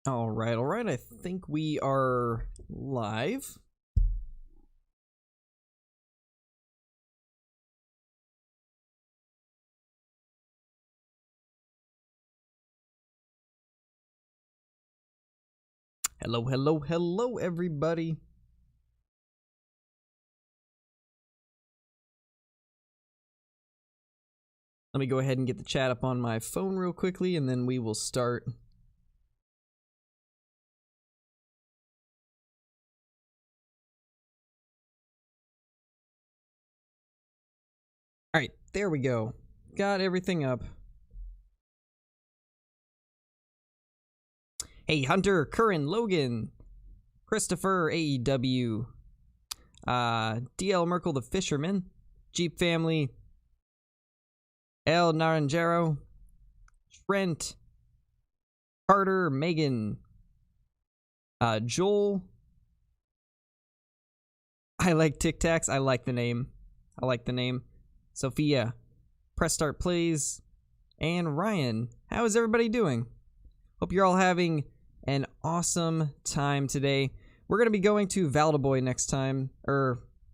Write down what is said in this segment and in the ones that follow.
All right. I think we are live. Hello, everybody. Let me go ahead and get the chat up on my phone real quickly, and then we will start. All right, there we go. Got everything up. Hey, Hunter, Curran, Logan, Christopher, AEW, DL Merkel, the Fisherman, Jeep Family, El Naranjero, Trent, Carter, Megan, Joel. I like Tic Tacs. I like the name. Sophia, Press Start Plays, and Ryan. How is everybody doing? Hope you're all having an awesome time today. We're going to be going to Valdaboy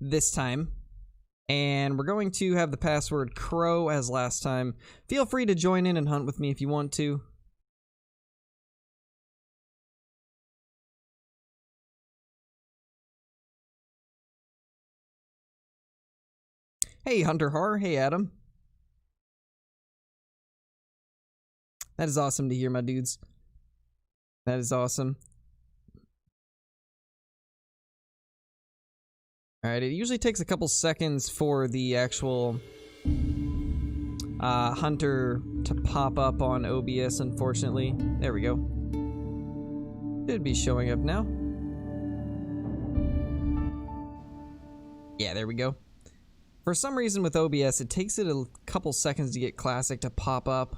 this time. And we're going to have the password Crow as last time. Feel free to join in and hunt with me if you want to. Hey, Hunter Har. Hey, Adam. That is awesome to hear, my dudes. That is awesome. Alright, it usually takes a couple seconds for the actual Hunter to pop up on OBS, unfortunately. There we go. Should be showing up now. Yeah, there we go. For some reason with OBS, it takes it a couple seconds to get Classic to pop up.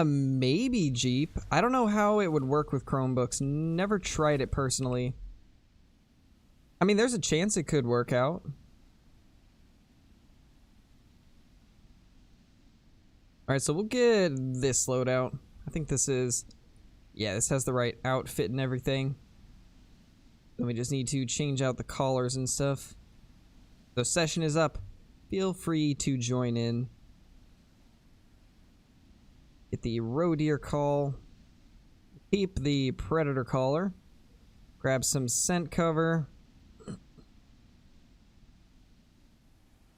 Maybe Jeep. I don't know how it would work with Chromebooks. Never tried it personally. I mean, there's a chance it could work out. Alright, so we'll get this loadout. I think this is... Yeah, this has the right outfit and everything. Then we just need to change out the collars and stuff. So session is up. Feel free to join in. Get the roe deer call. Keep the predator collar. Grab some scent cover.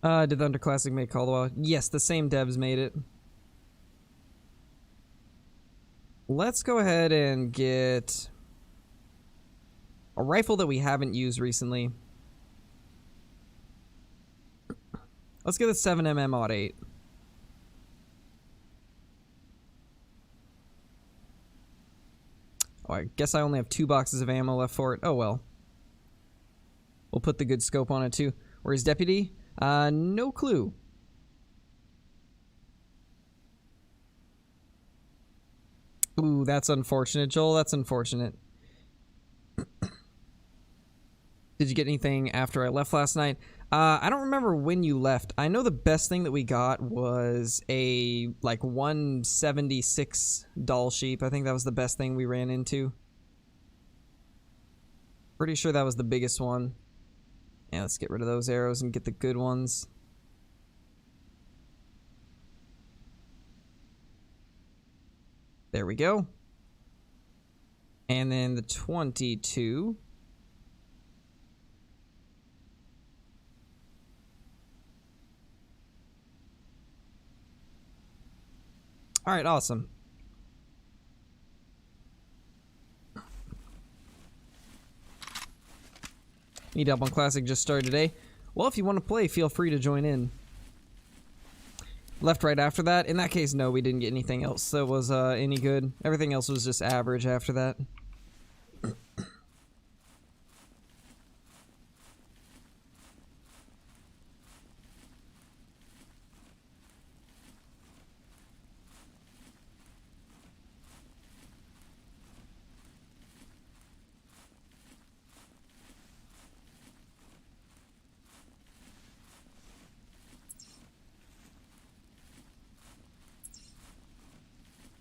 Did the Under Classic make Caldwell? Yes, the same devs made it. Let's go ahead and get a rifle that we haven't used recently. Let's get the 7mm Mod 8. Oh, I guess I only have 2 boxes of ammo left for it. Oh well. We'll put the good scope on it too. Where's Deputy? No clue. Ooh, that's unfortunate, Joel. That's unfortunate. Did you get anything after I left last night? I don't remember when you left. I know the best thing that we got was a, like, 176 doll sheep. I think that was the best thing we ran into. Pretty sure that was the biggest one. Yeah, let's get rid of those arrows and get the good ones. There we go. And then the 22. Alright, awesome. Need help on Classic just started today. Well, if you want to play, feel free to join in. Left right after that? In that case, no, we didn't get anything else that was any good. Everything else was just average after that.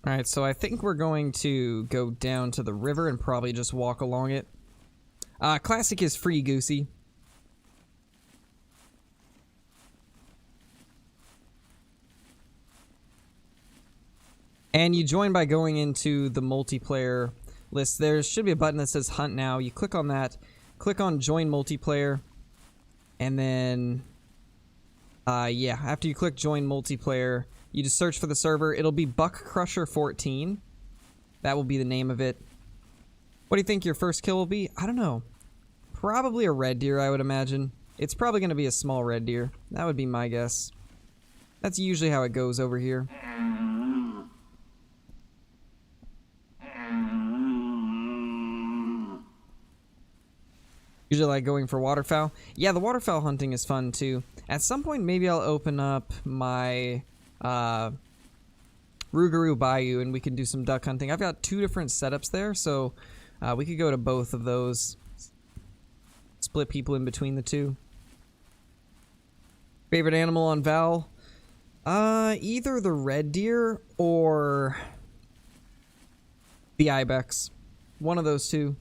Alright, so I think we're going to go down to the river and probably just walk along it. Classic is free, Goosey. And you join by going into the multiplayer list. There should be a button that says Hunt Now. You click on that, click on Join Multiplayer, and then, yeah, after you click Join Multiplayer, you just search for the server. It'll be Buck Crusher 14. That will be the name of it. What do you think your first kill will be? I don't know. Probably a red deer, I would imagine. It's probably going to be a small red deer. That would be my guess. That's usually how it goes over here. Usually like going for waterfowl. Yeah, the waterfowl hunting is fun too. At some point, maybe I'll open up my Rougarou Bayou and we can do some duck hunting. I've got 2 different setups there, so we could go to both of those. Split people in between the 2. Favorite animal on Val? Either the red deer or the ibex. One of those 2.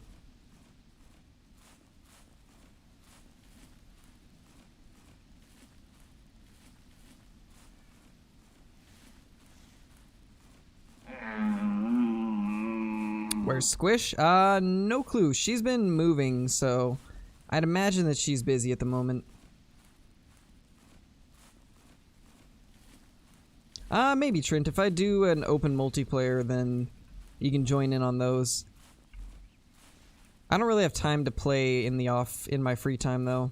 Where's Squish? No clue. She's been moving, so I'd imagine that she's busy at the moment. Maybe Trent. If I do an open multiplayer, then you can join in on those. I don't really have time to play in my free time though.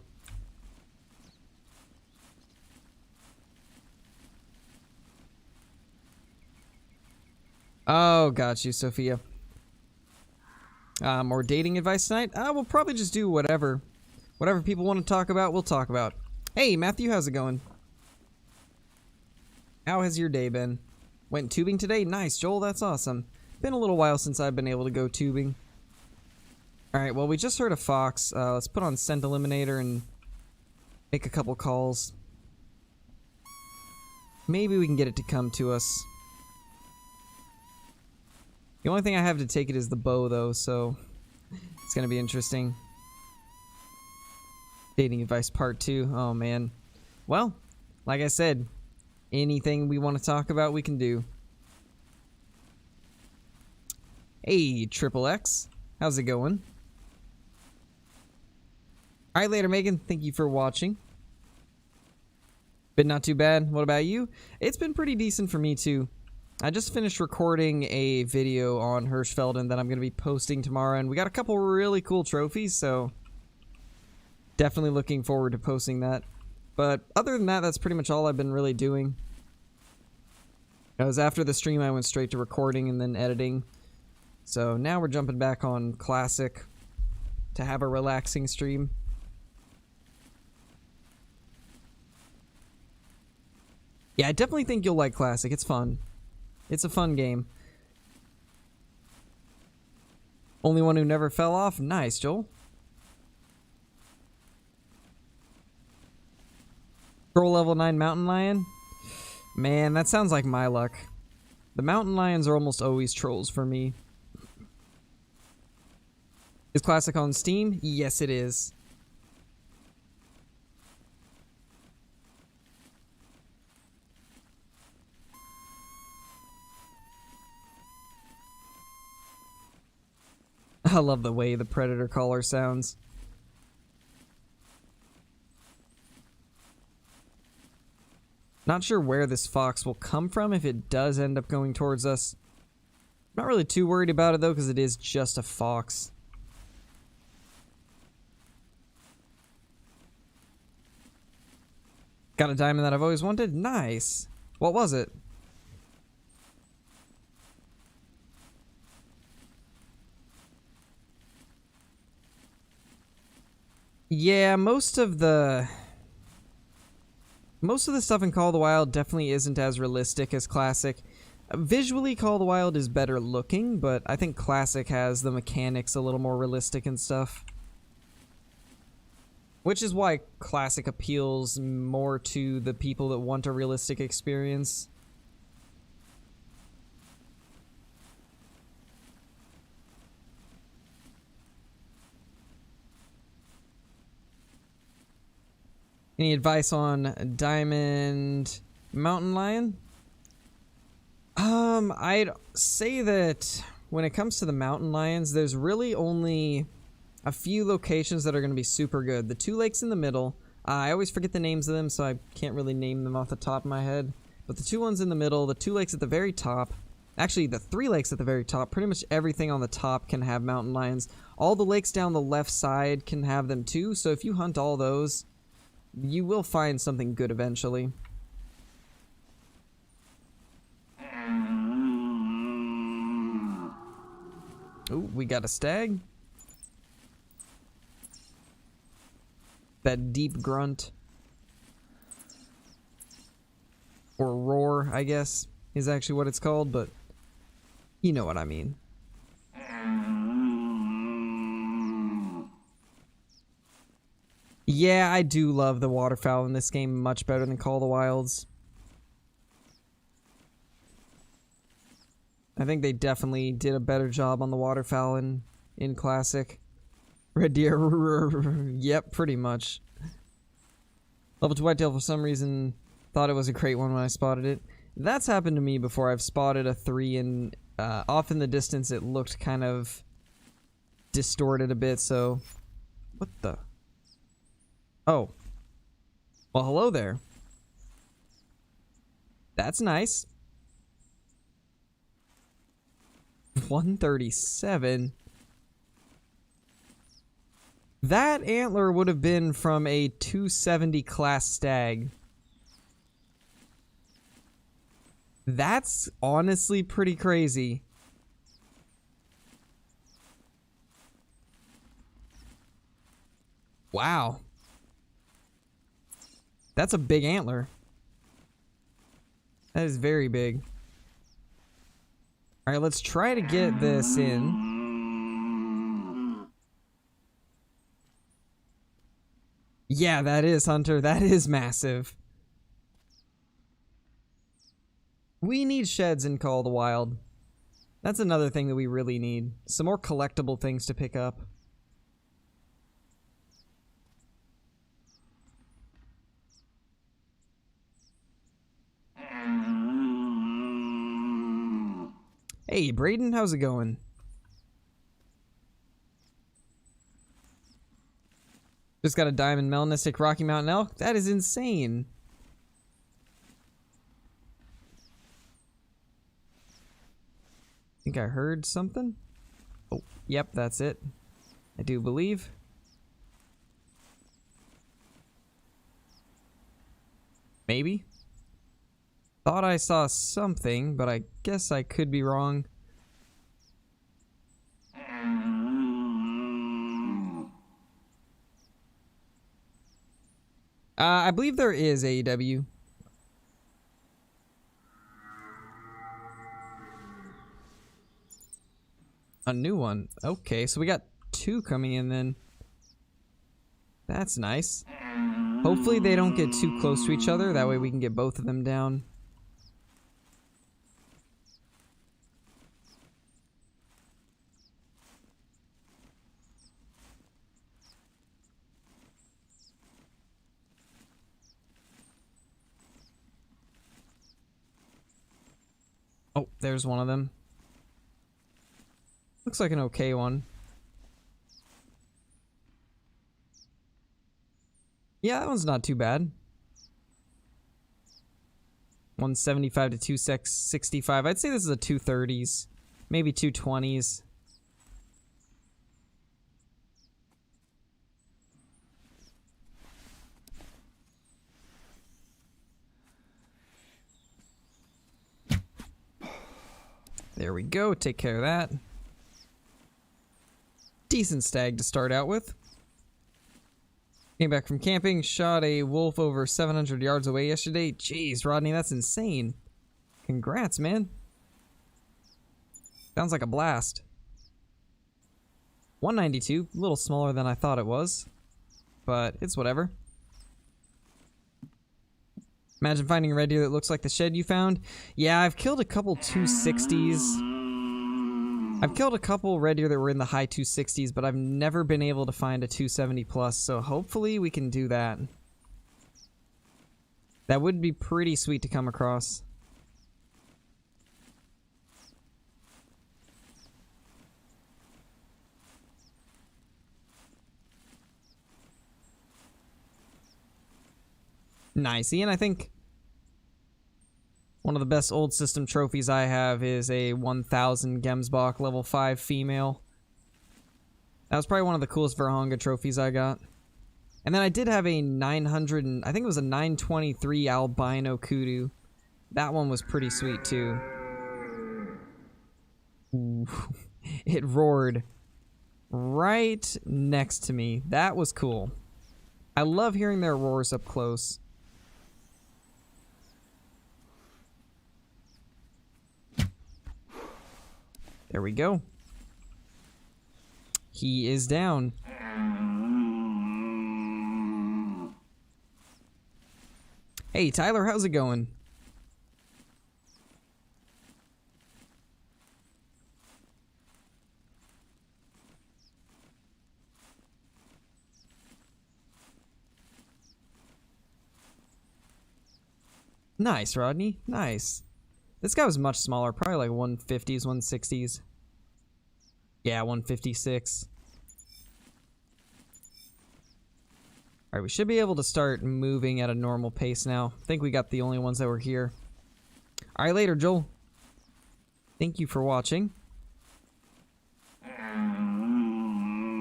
Oh, got you, Sophia. More dating advice tonight? We'll probably just do whatever. Whatever people want to talk about, we'll talk about. Hey, Matthew, how's it going? How has your day been? Went tubing today? Nice, Joel, that's awesome. Been a little while since I've been able to go tubing. Alright, well, we just heard a fox. Let's put on Scent Eliminator and make a couple calls. Maybe we can get it to come to us. The only thing I have to take it is the bow, though, so it's gonna be interesting. Dating advice part 2. Oh, man. Well, like I said, anything we want to talk about, we can do. Hey, Triple X. How's it going? Alright, later, Megan. Thank you for watching. Been not too bad. What about you? It's been pretty decent for me, too. I just finished recording a video on Hirschfelden that I'm going to be posting tomorrow, and we got a couple really cool trophies, so definitely looking forward to posting that. But other than that, that's pretty much all I've been really doing. Because after the stream, I went straight to recording and then editing. So now we're jumping back on Classic to have a relaxing stream. Yeah, I definitely think you'll like Classic. It's fun. It's a fun game. Only one who never fell off? Nice, Joel. Troll level 9 mountain lion? Man, that sounds like my luck. The mountain lions are almost always trolls for me. Is Classic on Steam? Yes, it is. I love the way the predator caller sounds. Not sure where this fox will come from if it does end up going towards us. Not really too worried about it though, because it is just a fox. Got a diamond that I've always wanted? Nice. What was it? Yeah, most of the stuff in Call of the Wild definitely isn't as realistic as Classic. Visually, Call of the Wild is better looking, but I think Classic has the mechanics a little more realistic and stuff. Which is why Classic appeals more to the people that want a realistic experience. Any advice on diamond mountain lion? I'd say that when it comes to the mountain lions, there's really only a few locations that are going to be super good. The 2 lakes in the middle, I always forget the names of them, so I can't really name them off the top of my head. But the 2 ones in the middle, the 2 lakes at the very top, actually the 3 lakes at the very top, pretty much everything on the top can have mountain lions. All the lakes down the left side can have them too, so if you hunt all those, you will find something good eventually. Ooh, we got a stag. That deep grunt. Or roar, I guess, is actually what it's called, but you know what I mean. Yeah, I do love the waterfowl in this game much better than Call of the Wilds. I think they definitely did a better job on the waterfowl in Classic. Red deer, yep, pretty much. Level 2 whitetail, for some reason, thought it was a great one when I spotted it. That's happened to me before. I've spotted a 3 and off in the distance it looked kind of distorted a bit, so... What the... Oh. Well, hello there. That's nice. 137. That antler would have been from a 270 class stag. That's honestly pretty crazy. Wow. That's a big antler. That is very big. Alright, let's try to get this in. Yeah, that is, Hunter. That is massive. We need sheds in Call of the Wild. That's another thing that we really need. Some more collectible things to pick up. Hey, Braden, how's it going? Just got a diamond melanistic Rocky Mountain elk? That is insane. Think I heard something? Oh, yep, that's it. I do believe. Maybe? Thought I saw something, but I guess I could be wrong. I believe there is AEW. A new one. Okay, so we got 2 coming in then. That's nice. Hopefully they don't get too close to each other. That way we can get both of them down. Oh, there's one of them. Looks like an okay one. Yeah, that one's not too bad. 175 to 265. I'd say this is a 230s. Maybe 220s. There we go. Take care of that. Decent stag to start out with. Came back from camping, shot a wolf over 700 yards away yesterday. Jeez, Rodney, that's insane. Congrats, man. Sounds like a blast. 192, a little smaller than I thought it was, but it's whatever. Imagine finding a red deer that looks like the shed you found. Yeah, I've killed a couple 260s. I've killed a couple red deer that were in the high 260s, but I've never been able to find a 270 plus, so hopefully we can do that. That would be pretty sweet to come across. Nice. Ian, I think one of the best old system trophies I have is a 1000 Gemsbach level 5 female. That was probably one of the coolest Verhonga trophies I got. And then I did have a 900, I think it was a 923 albino kudu. That one was pretty sweet too. Ooh. It roared right next to me. That was cool. I love hearing their roars up close. There we go. He is down. Hey, Tyler, how's it going? Nice, Rodney. Nice. This guy was much smaller, probably like 150s, 160s. Yeah, 156. Alright, we should be able to start moving at a normal pace now. I think we got the only ones that were here. Alright, later, Joel. Thank you for watching.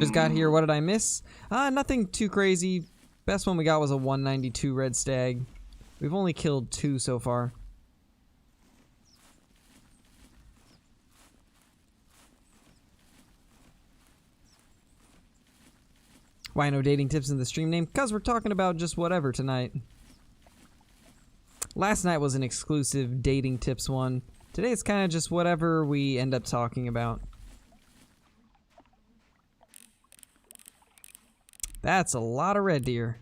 Just got here, what did I miss? Nothing too crazy. Best one we got was a 192 red stag. We've only killed 2 so far. Why no dating tips in the stream name? Because we're talking about just whatever tonight. Last night was an exclusive dating tips one. Today it's kind of just whatever we end up talking about. That's a lot of red deer.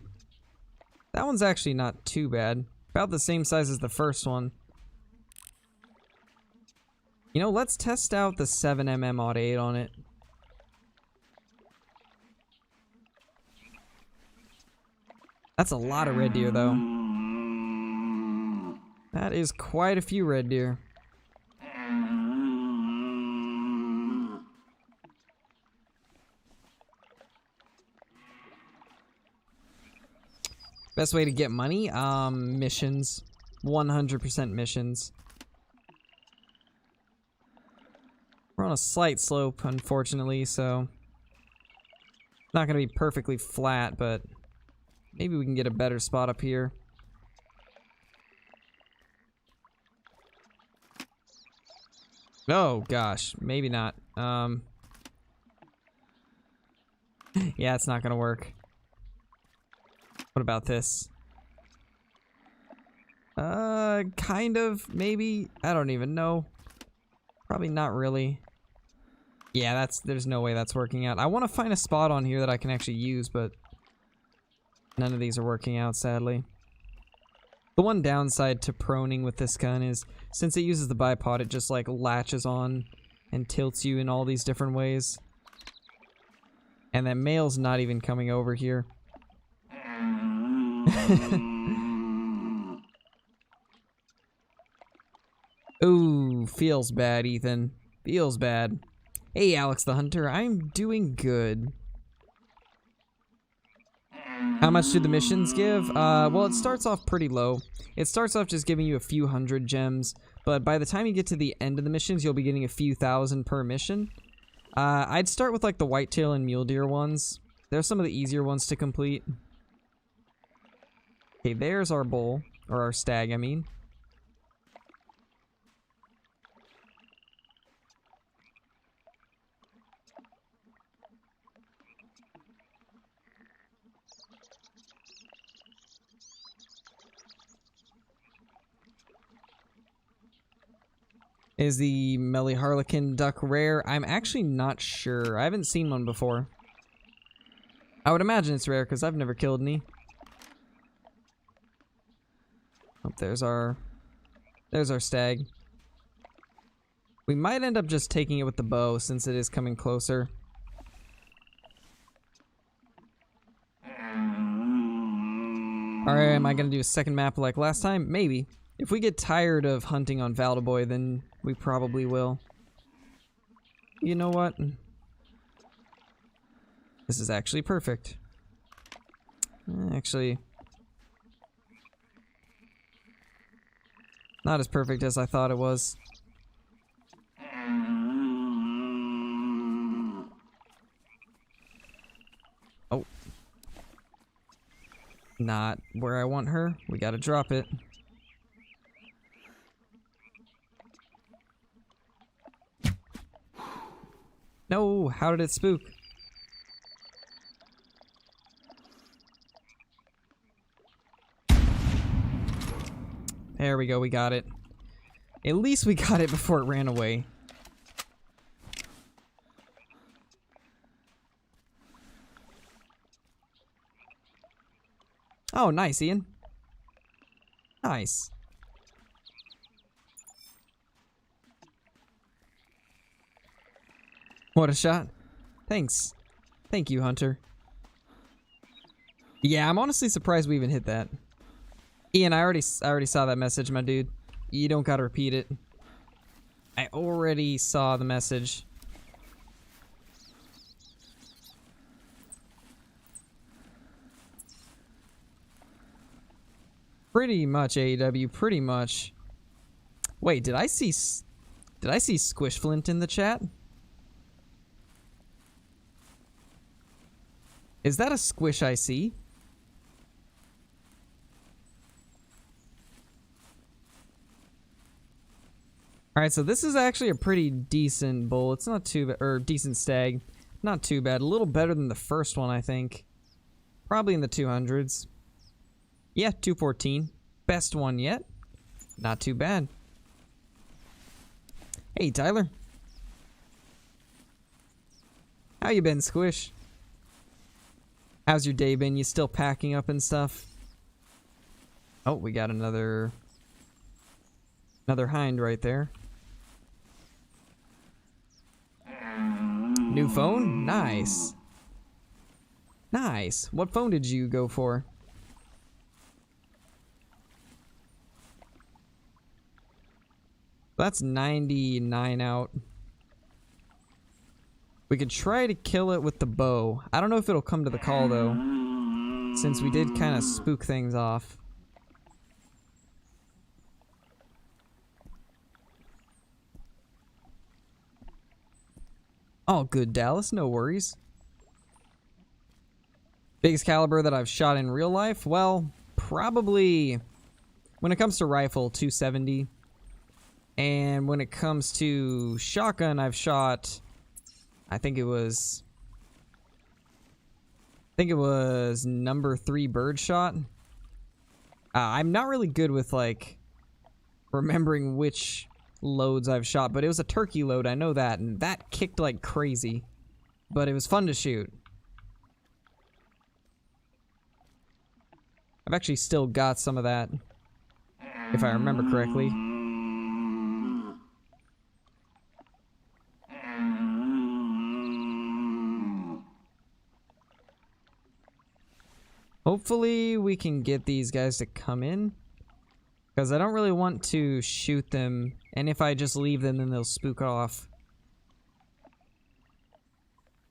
That one's actually not too bad. About the same size as the first one. You know, let's test out the 7mm Odd 8 on it. That's a lot of red deer, though. That is quite a few red deer. Best way to get money? Missions. 100% missions. We're on a slight slope, unfortunately, so... Not gonna be perfectly flat, but... Maybe we can get a better spot up here. Oh, gosh. Maybe not. Yeah, it's not gonna work. What about this? Kind of, maybe. I don't even know. Probably not really. Yeah, there's no way that's working out. I want to find a spot on here that I can actually use, but none of these are working out, sadly. The one downside to proning with this gun is, since it uses the bipod, it just like latches on and tilts you in all these different ways. And that male's not even coming over here. Ooh, feels bad, Ethan. Feels bad. Hey, Alex the Hunter, I'm doing good. How much do the missions give? Well, it starts off pretty low. It starts off just giving you a few hundred gems, but by the time you get to the end of the missions, you'll be getting a few thousand per mission. I'd start with like the whitetail and mule deer ones. They're some of the easier ones to complete. Okay, there's our bull, or our stag, I mean. Is the Melly Harlequin duck rare? I'm actually not sure. I haven't seen one before. I would imagine it's rare because I've never killed any. Oh, there's our stag. We might end up just taking it with the bow since it is coming closer. Alright, am I gonna do a second map like last time? Maybe. If we get tired of hunting on Valdaboy, then we probably will. You know what? This is actually perfect. Actually, not as perfect as I thought it was. Oh. Not where I want her. We gotta drop it. No, how did it spook? There we go, we got it. At least we got it before it ran away. Oh, nice, Ian. Nice. What a shot. Thanks. Thank you, Hunter. Yeah, I'm honestly surprised we even hit that. Ian, I already saw that message, my dude. You don't gotta repeat it. I already saw the message. Pretty much, AEW, pretty much. Wait, did I see Squishflint in the chat? Is that a squish I see? Alright, so this is actually a pretty decent bull. It's not too bad, or decent stag. Not too bad. A little better than the first one, I think. Probably in the 200s. Yeah, 214. Best one yet. Not too bad. Hey, Tyler. How you been, Squish? How's your day been? You still packing up and stuff? Oh, we got another hind right there. New phone? Nice. Nice. What phone did you go for? That's 99 out. We could try to kill it with the bow. I don't know if it'll come to the call, though, since we did kind of spook things off. All good, Dallas. No worries. Biggest caliber that I've shot in real life? Well, probably when it comes to rifle, 270. And when it comes to shotgun, I've shot, I think it was number 3 birdshot. I'm not really good with, like, remembering which loads I've shot, but it was a turkey load, I know that, and that kicked like crazy. But it was fun to shoot. I've actually still got some of that, if I remember correctly. Hopefully we can get these guys to come in, because I don't really want to shoot them, and if I just leave them then they'll spook off.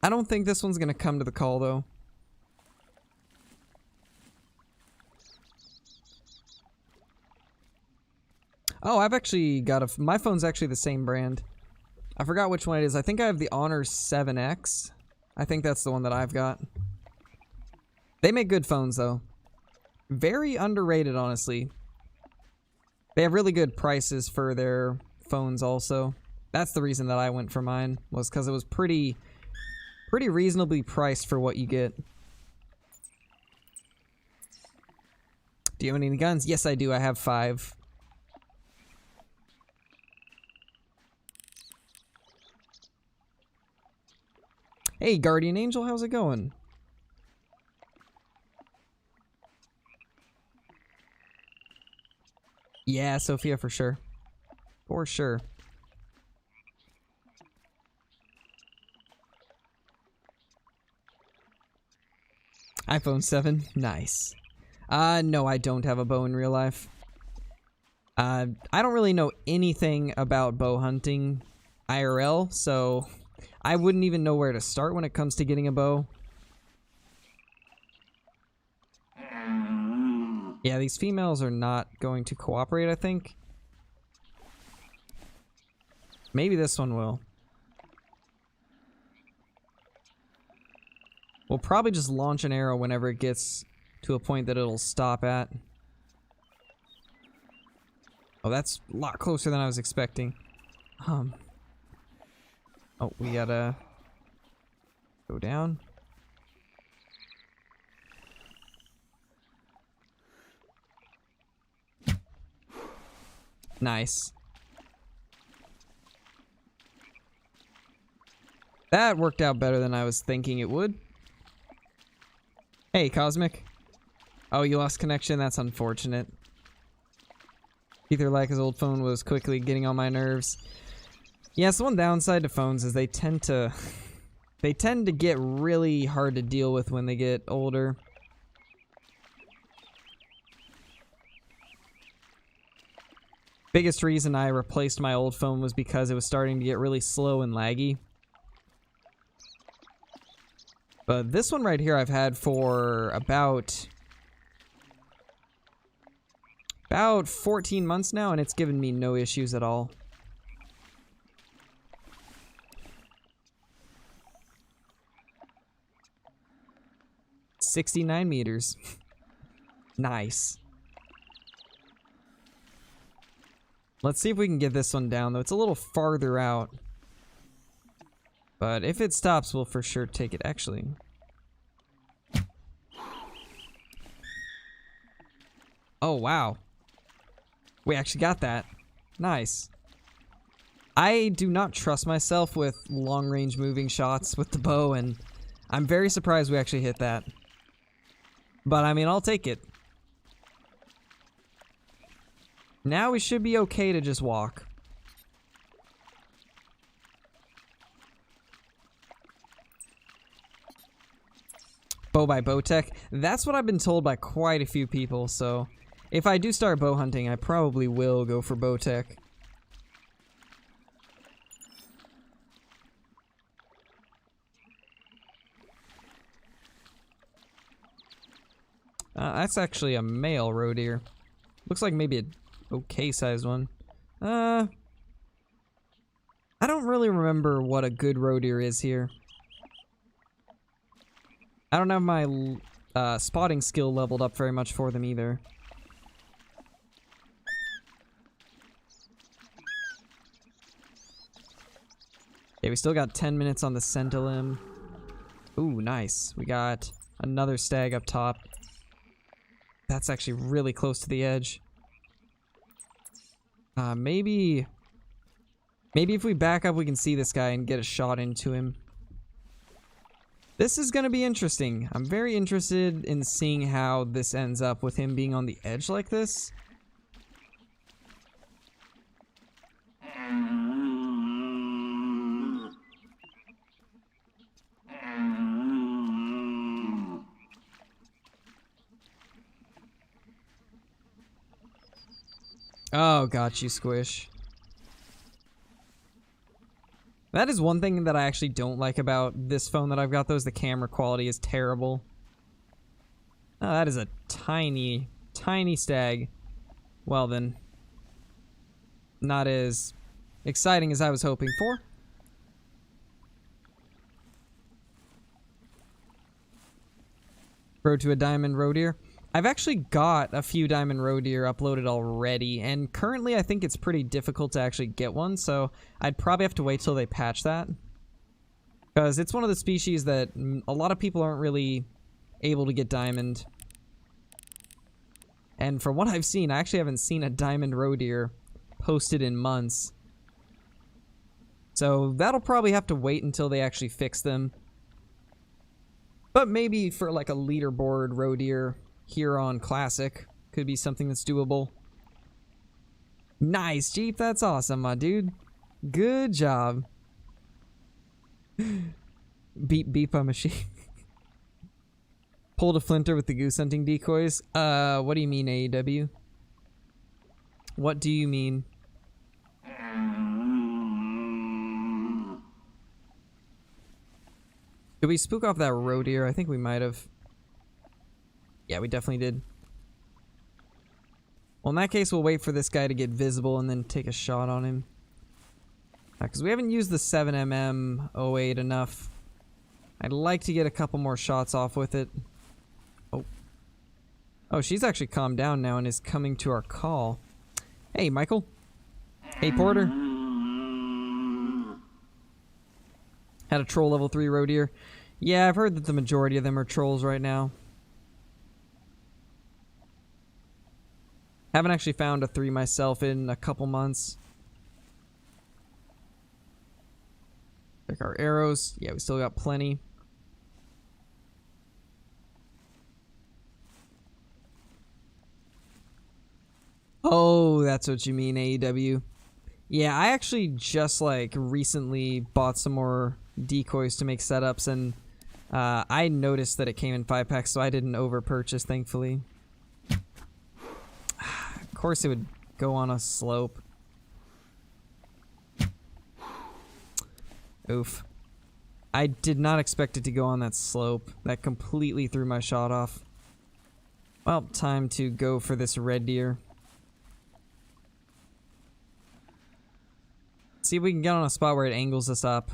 I don't think this one's gonna come to the call though. Oh, I've actually got my phone's actually the same brand. I forgot which one it is. I think I have the Honor 7X. I think that's the one that I've got. They make good phones though. Very underrated, honestly. They have really good prices for their phones also. That's the reason that I went for mine, was because it was pretty reasonably priced for what you get. Do you have any guns? Yes, I do. I have 5. Hey, Guardian Angel, how's it going? Yeah, Sophia, for sure. For sure. iPhone 7, nice. No, I don't have a bow in real life. I don't really know anything about bow hunting IRL, so I wouldn't even know where to start when it comes to getting a bow. Yeah, these females are not going to cooperate, I think. Maybe this one will. We'll probably just launch an arrow whenever it gets to a point that it'll stop at. Oh, that's a lot closer than I was expecting. Oh, we gotta go down. Nice. That worked out better than I was thinking it would. Hey, Cosmic. Oh, you lost connection? That's unfortunate. Either like his old phone was quickly getting on my nerves. Yeah, so one downside to phones is they tend to get really hard to deal with when they get older. Biggest reason I replaced my old phone was because it was starting to get really slow and laggy. But this one right here I've had for about 14 months now, and it's given me no issues at all. $69 meters. Nice. Let's see if we can get this one down, though. It's a little farther out. But if it stops, we'll for sure take it. Actually. Oh, wow. We actually got that. Nice. I do not trust myself with long-range moving shots with the bow, and I'm very surprised we actually hit that. But, I mean, I'll take it. Now we should be okay to just walk. Bow by Bowtech. That's what I've been told by quite a few people, so if I do start bow hunting, I probably will go for Bowtech. That's actually a male roe deer. Looks like maybe an okay sized one. I don't really remember what a good roe deer is here. I don't have my spotting skill leveled up very much for them either. Okay, we still got 10 minutes on the Centilim. Ooh, nice. We got another stag up top. That's actually really close to the edge. Maybe if we back up, we can see this guy and get a shot into him. This is going to be interesting. I'm very interested in seeing how this ends up with him being on the edge like this. Oh, got you, Squish. That is one thing that I actually don't like about this phone that I've got, though, is the camera quality is terrible. Oh, that is a tiny, tiny stag. Well then. Not as exciting as I was hoping for. Road to a diamond roe deer. I've actually got a few diamond roe deer uploaded already, and currently I think it's pretty difficult to actually get one, so I'd probably have to wait till they patch that. Because it's one of the species that a lot of people aren't really able to get diamond. And from what I've seen, I actually haven't seen a diamond roe deer posted in months. So that'll probably have to wait until they actually fix them. But maybe for like a leaderboard roe deer here on Classic could be something that's doable. Nice, Jeep. That's awesome, my dude. Good job. Beep beep a machine. Pulled a flinter with the goose hunting decoys. What do you mean, AEW? What do you mean? Did we spook off that roe deer? I think we might have. Yeah, we definitely did. Well, in that case, we'll wait for this guy to get visible and then take a shot on him. Because we haven't used the 7mm 08 enough. I'd like to get a couple more shots off with it. Oh. Oh, she's actually calmed down now and is coming to our call. Hey, Michael. Hey, Porter. Had a troll level 3 roe deer. Yeah, I've heard that the majority of them are trolls right now. Haven't actually found a 3 myself in a couple months. Check our arrows. Yeah, we still got plenty. Oh, that's what you mean, AEW. Yeah, I actually just like recently bought some more decoys to make setups, and I noticed that it came in 5-packs, so I didn't over purchase, thankfully. Of course it would go on a slope. Oof. I did not expect it to go on that slope. That completely threw my shot off. Well, time to go for this red deer. See if we can get on a spot where it angles us up.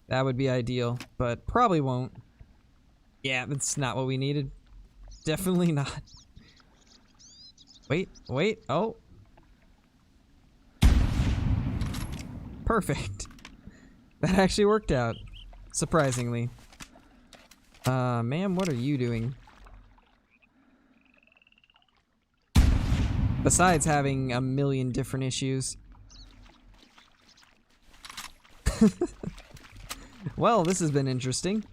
That would be ideal, but probably won't. Yeah, that's not what we needed. Definitely not. Wait, wait, oh. Perfect. That actually worked out, surprisingly. Ma'am, what are you doing? Besides having a million different issues. Well, this has been interesting.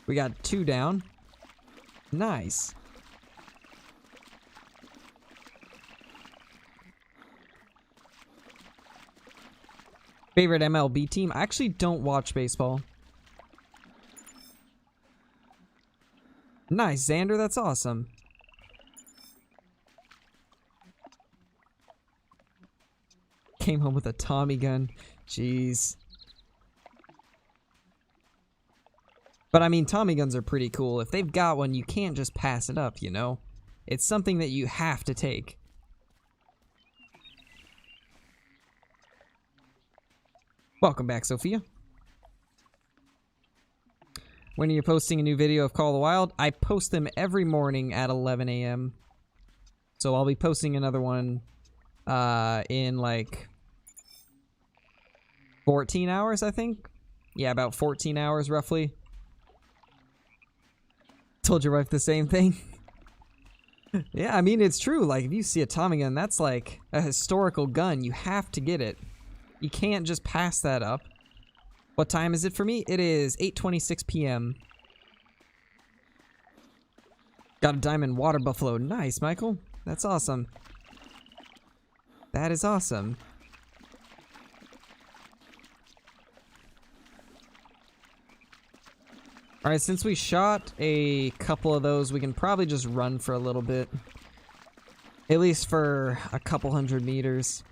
We got 2 down. Nice. Favorite MLB team? I actually don't watch baseball. Nice, Xander, that's awesome. Came home with a Tommy gun. Jeez. But I mean, Tommy guns are pretty cool. If they've got one, you can't just pass it up, you know? It's something that you have to take. Welcome back, Sophia. When are you posting a new video of Call of the Wild? I post them every morning at 11 a.m. So I'll be posting another one in like 14 hours, I think. Yeah, about 14 hours roughly. Told your wife the same thing. Yeah, I mean, it's true. Like, if you see a Tommy gun, that's like a historical gun. You have to get it. You can't just pass that up. What time is it for me? It is 8:26 p.m. Got a diamond water buffalo. Nice, Michael. That's awesome. That is awesome. Alright, since we shot a couple of those, we can probably just run for a little bit. At least for a couple 100 meters.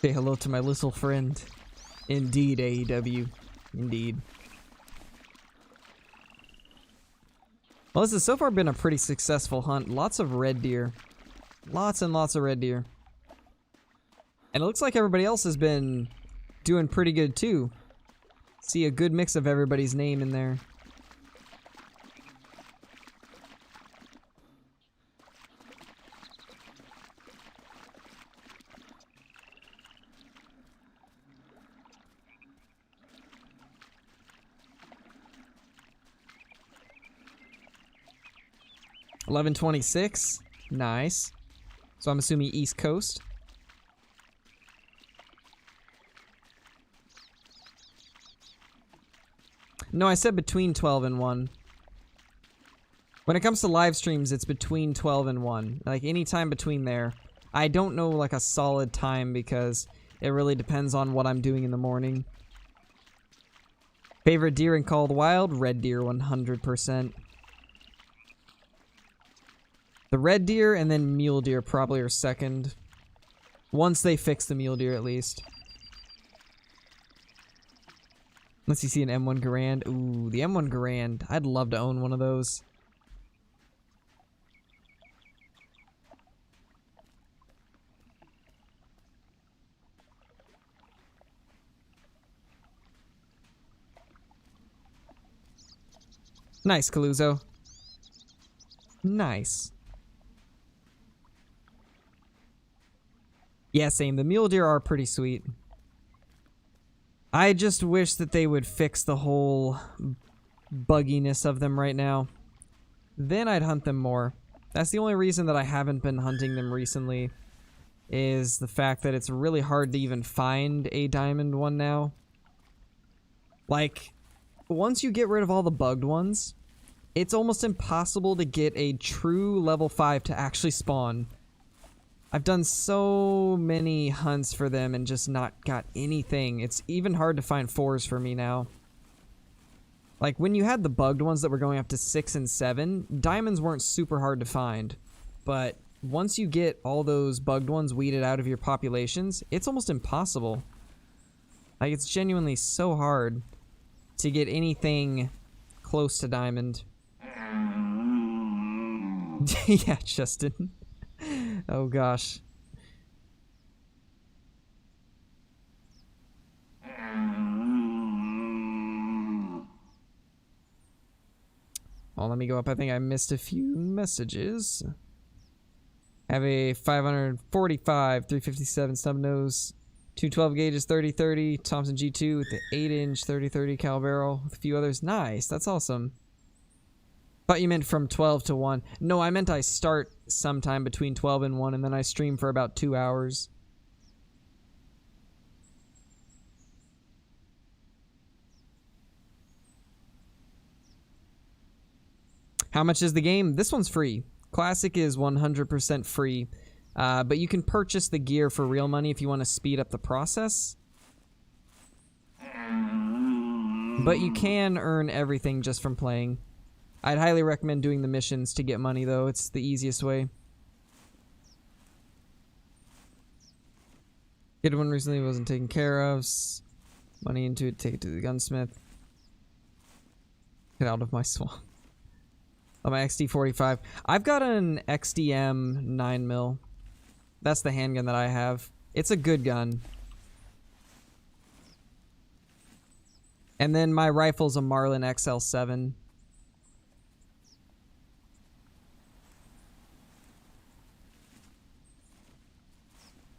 Say hello to my little friend. Indeed, AEW. Indeed. Well, this has so far been a pretty successful hunt. Lots of red deer. Lots and lots of red deer. And it looks like everybody else has been doing pretty good too. See a good mix of everybody's name in there. $11.26. Nice. So I'm assuming East Coast. No, I said between 12 and 1. When it comes to live streams, it's between 12 and 1. Like, any time between there. I don't know, like, a solid time because it really depends on what I'm doing in the morning. Favorite deer in Call of the Wild? Red deer, 100%. The red deer and then mule deer probably are second. Once they fix the mule deer, at least. Unless you see an M1 Garand. Ooh, the M1 Garand. I'd love to own one of those. Nice, Caluzo. Nice. Yeah, same. The mule deer are pretty sweet. I just wish that they would fix the whole bugginess of them right now. Then I'd hunt them more. That's the only reason that I haven't been hunting them recently, is the fact that it's really hard to even find a diamond one now. Like, once you get rid of all the bugged ones, it's almost impossible to get a true level 5 to actually spawn. I've done so many hunts for them and just not got anything. It's even hard to find 4s for me now. Like, when you had the bugged ones that were going up to 6 and 7, diamonds weren't super hard to find. But once you get all those bugged ones weeded out of your populations, it's almost impossible. Like, it's genuinely so hard to get anything close to diamond. Yeah, Justin. Oh gosh. Well, let me go up. I think I missed a few messages. Have a 545, 357 snub nose, 212 gauges, 30-30, Thompson G2 with the 8-inch 30-30 cal barrel with a few others. Nice, that's awesome. Thought you meant from 12 to 1. No, I meant I start sometime between 12 and 1, and then I stream for about 2 hours. How much is the game? This one's free. Classic is 100% free, but you can purchase the gear for real money if you want to speed up the process. But you can earn everything just from playing. I'd highly recommend doing the missions to get money, though. It's the easiest way. Get one recently, wasn't taken care of. Money into it, take it to the gunsmith. Get out of my swamp. Oh, my XD45. I've got an XDM 9mm. That's the handgun that I have. It's a good gun. And then my rifle's a Marlin XL7.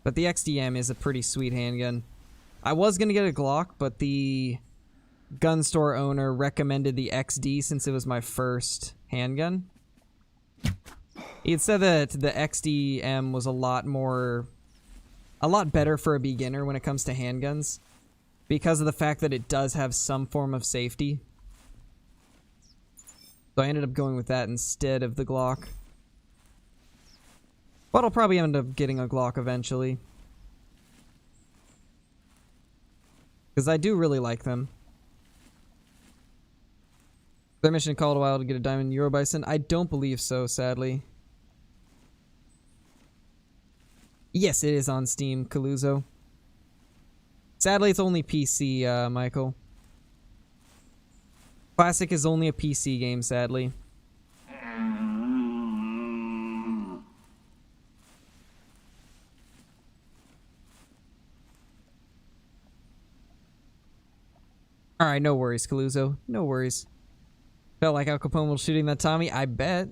But the XDM is a pretty sweet handgun. I was going to get a Glock, but the gun store owner recommended the XD since it was my first handgun. He had said that the XDM was a lot better for a beginner when it comes to handguns because of the fact that it does have some form of safety. So I ended up going with that instead of the Glock. But I'll probably end up getting a Glock eventually. Because I do really like them. Their mission called a while to get a diamond Euro Bison? I don't believe so, sadly. Yes, it is on Steam, Caluzo. Sadly, it's only PC, Michael. Classic is only a PC game, sadly. Alright, no worries, Caluzo. No worries. Felt like Al Capone was shooting that Tommy? I bet.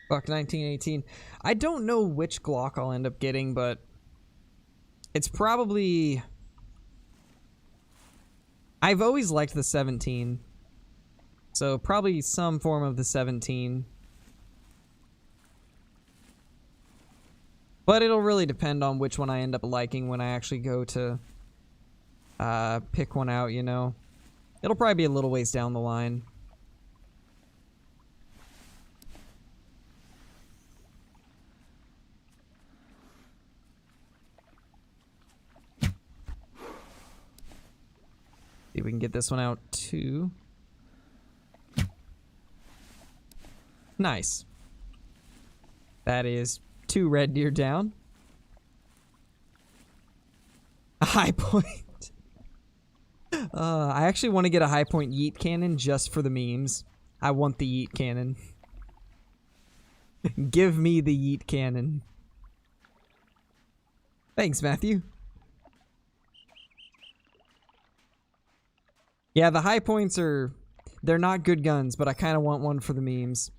Fuck, 1918. I don't know which Glock I'll end up getting, but it's probably... I've always liked the 17. So probably some form of the 17. But it'll really depend on which one I end up liking when I actually go to pick one out, you know. It'll probably be a little ways down the line. See if we can get this one out too. Nice. That is 2 red deer down. A high point. I actually want to get a high point yeet cannon just for the memes. I want the yeet cannon. Give me the yeet cannon. Thanks, Matthew. Yeah, the high points are... They're not good guns, but I kind of want one for the memes.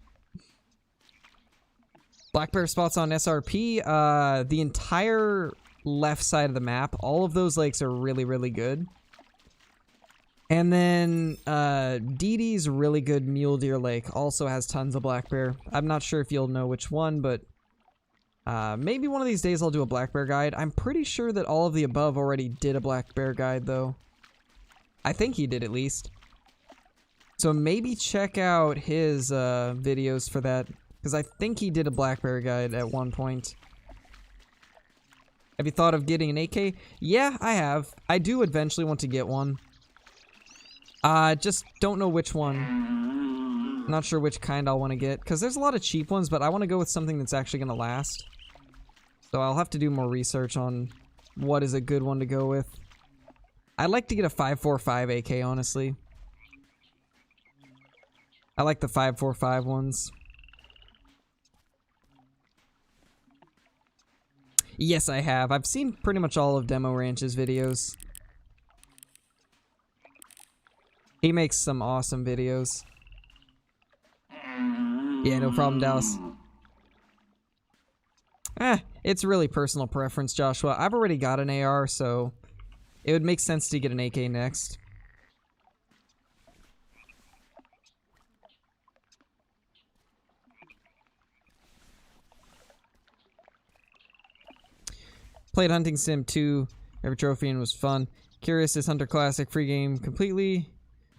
Black bear spots on SRP. The entire left side of the map. All of those lakes are really, really good. And then Dee Dee's really good Mule Deer Lake also has tons of black bear. I'm not sure if you'll know which one, but maybe one of these days I'll do a black bear guide. I'm pretty sure that all of the above already did a black bear guide, though. I think he did, at least. So maybe check out his videos for that, because I think he did a black bear guide at one point. Have you thought of getting an AK? Yeah, I have. I do eventually want to get one. Just don't know which one. Not sure which kind I'll want to get, because there's a lot of cheap ones, but I want to go with something that's actually going to last. So I'll have to do more research on what is a good one to go with. I'd like to get a 5.45 AK, honestly. I like the 5.45 ones. Yes, I have. I've seen pretty much all of Demo Ranch's videos. He makes some awesome videos. Yeah, no problem, Dallas. It's really personal preference, Joshua. I've already got an AR, so it would make sense to get an AK next. Played Hunting Sim 2, every trophy and was fun. Curious, is Hunter Classic free game completely?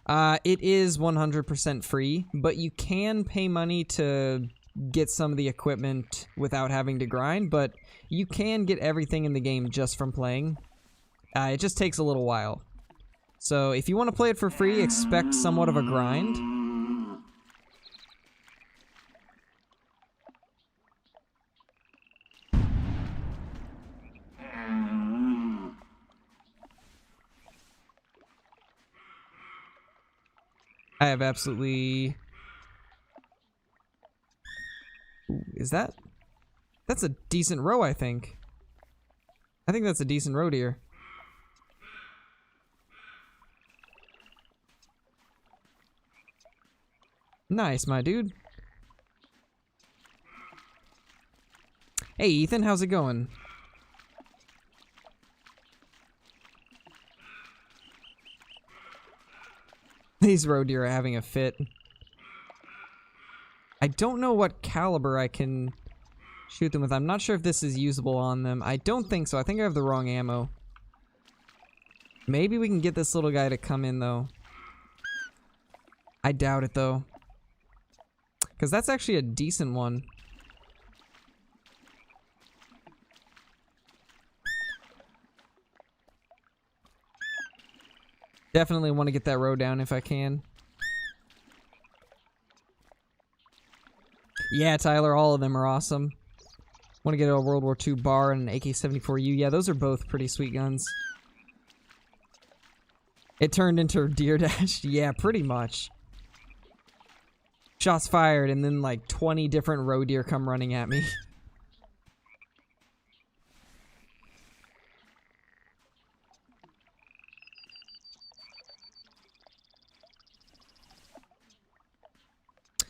It is 100% free, but you can pay money to get some of the equipment without having to grind, but you can get everything in the game just from playing. It just takes a little while. So if you want to play it for free, expect somewhat of a grind. I have absolutely... Ooh, is that... That's a decent row, I think. I think that's a decent row deer. Nice, my dude. Hey, Ethan, how's it going? These roe deer are having a fit. I don't know what caliber I can shoot them with. I'm not sure if this is usable on them. I don't think so. I think I have the wrong ammo. Maybe we can get this little guy to come in, though. I doubt it, though. Because that's actually a decent one. Definitely want to get that row down if I can. Yeah, Tyler, all of them are awesome. Want to get a World War II bar and an AK-74U. Yeah, those are both pretty sweet guns. It turned into Deer Dash. Yeah, pretty much. Shots fired, and then like 20 different roe deer come running at me.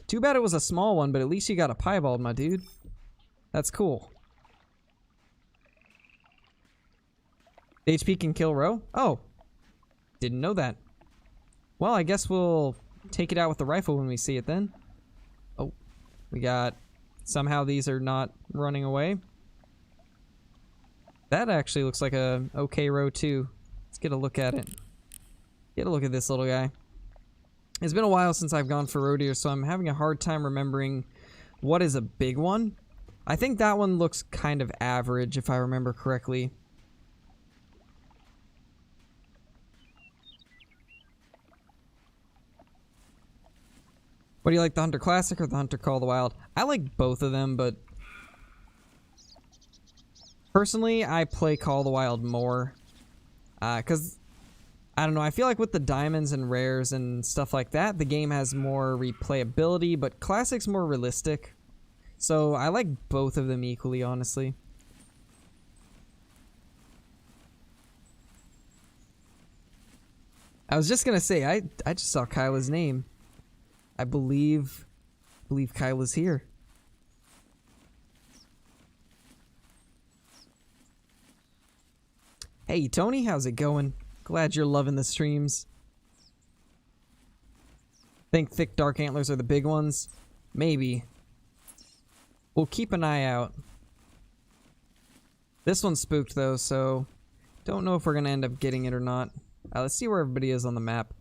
Too bad it was a small one, but at least you got a piebald, my dude. That's cool. The HP can kill roe? Oh. Didn't know that. Well, I guess we'll take it out with the rifle when we see it then. Oh. We got... Somehow these are not running away. That actually looks like a okay row too. Let's get a look at it. Get a look at this little guy. It's been a while since I've gone for roe deer, so I'm having a hard time remembering what is a big one. I think that one looks kind of average, if I remember correctly. What do you like, the Hunter Classic or the Hunter Call of the Wild? I like both of them, but Personally, I play Call of the Wild more. Because, I don't know, I feel like with the diamonds and rares and stuff like that, the game has more replayability, but Classic's more realistic. So I like both of them equally, honestly. I was just gonna say, I just saw Kyla's name. I believe Kyla's here. Hey Tony, how's it going? Glad you're loving the streams. Think thick dark antlers are the big ones? Maybe. We'll keep an eye out. This one's spooked though, so don't know if we're gonna end up getting it or not. Let's see where everybody is on the map.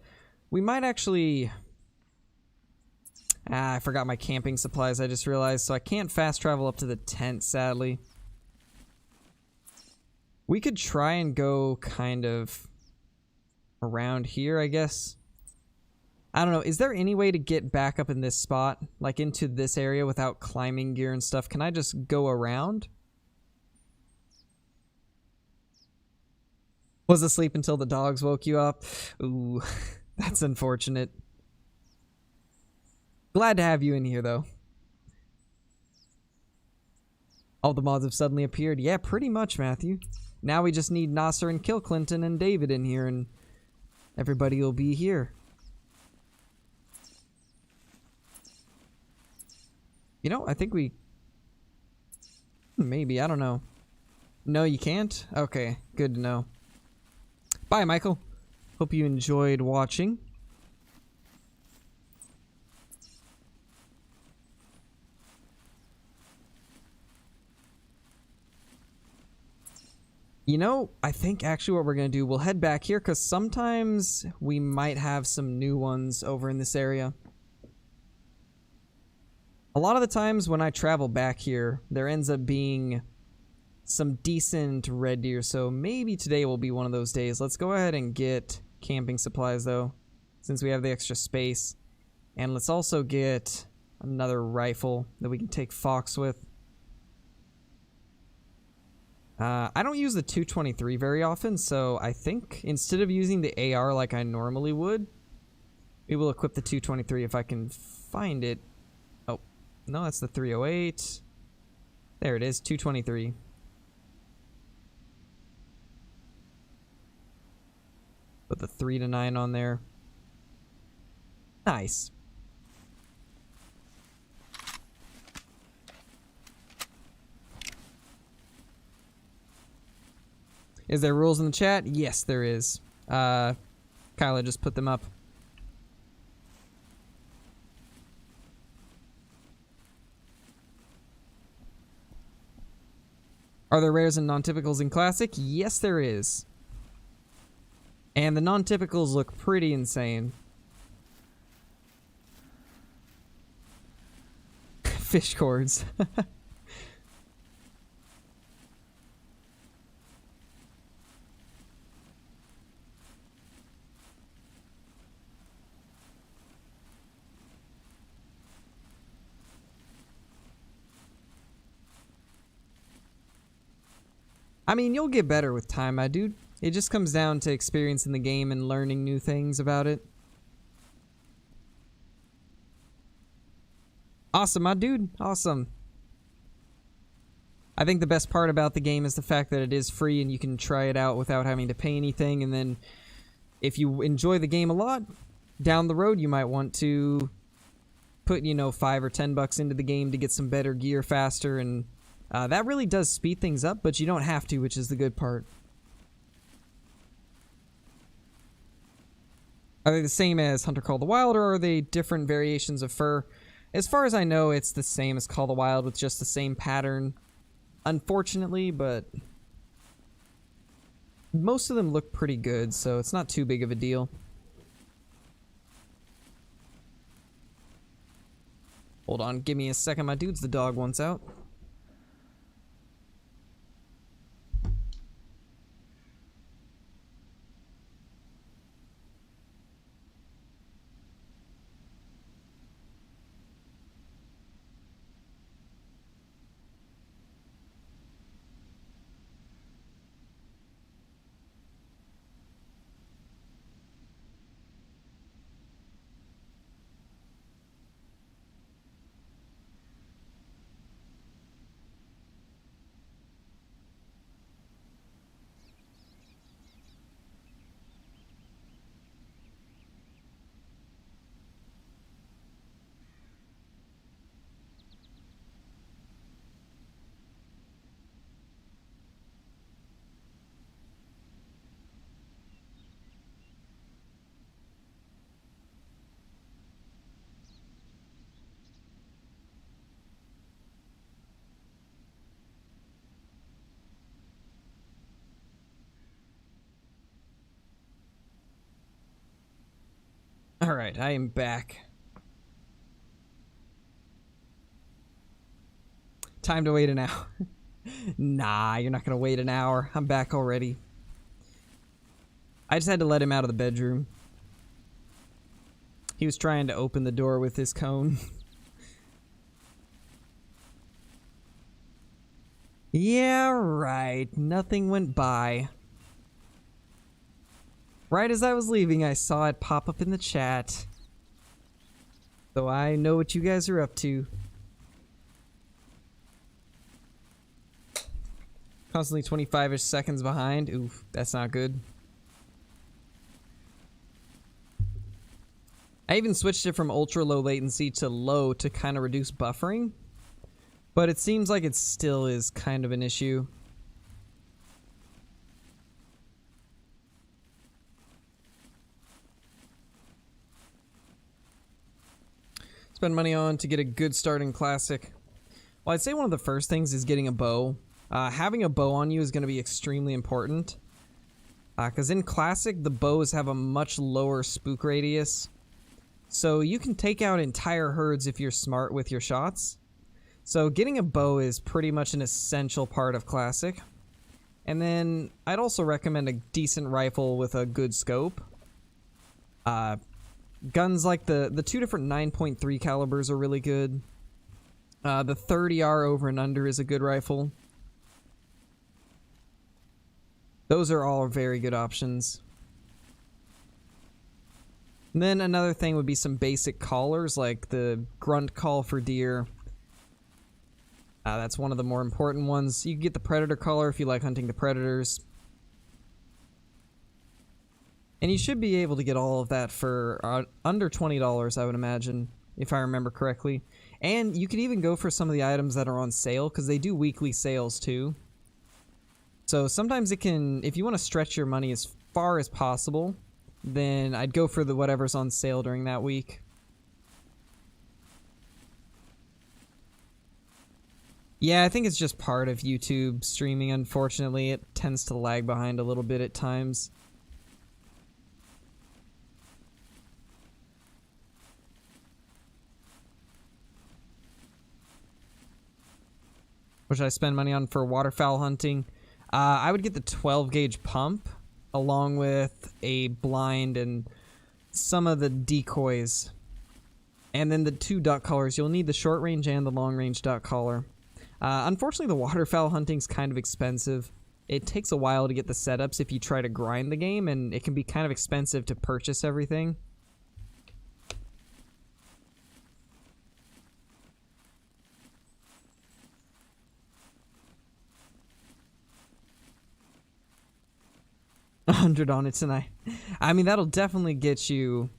We might actually... I forgot my camping supplies, I just realized, so I can't fast travel up to the tent, sadly. We could try and go kind of around here, I guess. I don't know, is there any way to get back up in this spot, like into this area without climbing gear and stuff? Can I just go around? Was asleep until the dogs woke you up? Ooh, that's unfortunate. Glad to have you in here, though. All the mods have suddenly appeared. Yeah, pretty much, Matthew. Now we just need Nasser and Kill Clinton and David in here, and everybody will be here. You know, I think we... Maybe, I don't know. No, you can't? Okay, good to know. Bye, Michael. Hope you enjoyed watching. You know, I think actually what we're going to do, we'll head back here because sometimes we might have some new ones over in this area. A lot of the times when I travel back here, there ends up being some decent red deer, so maybe today will be one of those days. Let's go ahead and get camping supplies though, since we have the extra space. And let's also get another rifle that we can take Fox with. I don't use the 223 very often, so I think instead of using the AR like I normally would, we will equip the 223 if I can find it. Oh, no, that's the 308. There it is, 223. Put the 3 to 9 on there. Nice. Is there rules in the chat? Yes, there is. Kyla just put them up. Are there rares and non-typicals in Classic? Yes, there is. And the non-typicals look pretty insane. Fish cords. I mean, you'll get better with time, my dude. It just comes down to experiencing the game and learning new things about it. Awesome, my dude. Awesome. I think the best part about the game is the fact that it is free and you can try it out without having to pay anything. And then if you enjoy the game a lot, down the road you might want to put, you know, $5 or $10 into the game to get some better gear faster, and that really does speed things up, but you don't have to, which is the good part. Are they the same as Hunter Call of the Wild, or are they different variations of fur? As far as I know, it's the same as Call of the Wild with just the same pattern, unfortunately, but most of them look pretty good, so it's not too big of a deal. Hold on, give me a second, my dudes. The dog wants out. Alright, I am back. Time to wait an hour. Nah, you're not gonna wait an hour. I'm back already. I just had to let him out of the bedroom. He was trying to open the door with his cone. Yeah, right. Nothing went by. Right as I was leaving, I saw it pop up in the chat. So I know what you guys are up to. Constantly 25-ish seconds behind. Oof, that's not good. I even switched it from ultra low latency to low to kind of reduce buffering. But it seems like it still is kind of an issue. Spend money on to get a good start in Classic. Well, I'd say one of the first things is getting a bow. Having a bow on you is going to be extremely important. Because in Classic, the bows have a much lower spook radius. So you can take out entire herds if you're smart with your shots. So getting a bow is pretty much an essential part of Classic. And then I'd also recommend a decent rifle with a good scope. Guns like the two different 9.3 calibers are really good. The 30R over and under is a good rifle. Those are all very good options. And then another thing would be some basic collars like the grunt call for deer. That's one of the more important ones. You can get the predator collar if you like hunting the predators. And you should be able to get all of that for under $20, I would imagine, if I remember correctly. And you could even go for some of the items that are on sale, because they do weekly sales too. So sometimes it can, if you want to stretch your money as far as possible, then I'd go for the whatever's on sale during that week. Yeah, I think it's just part of YouTube streaming, unfortunately. It tends to lag behind a little bit at times. What should I spend money on for waterfowl hunting? I would get the 12 gauge pump along with a blind and some of the decoys. And then the 2 duck collars. You'll need the short range and the long range duck collar. Unfortunately, the waterfowl hunting's kind of expensive. It takes a while to get the setups if you try to grind the game, and it can be kind of expensive to purchase everything. $100 on it tonight. I mean, that'll definitely get you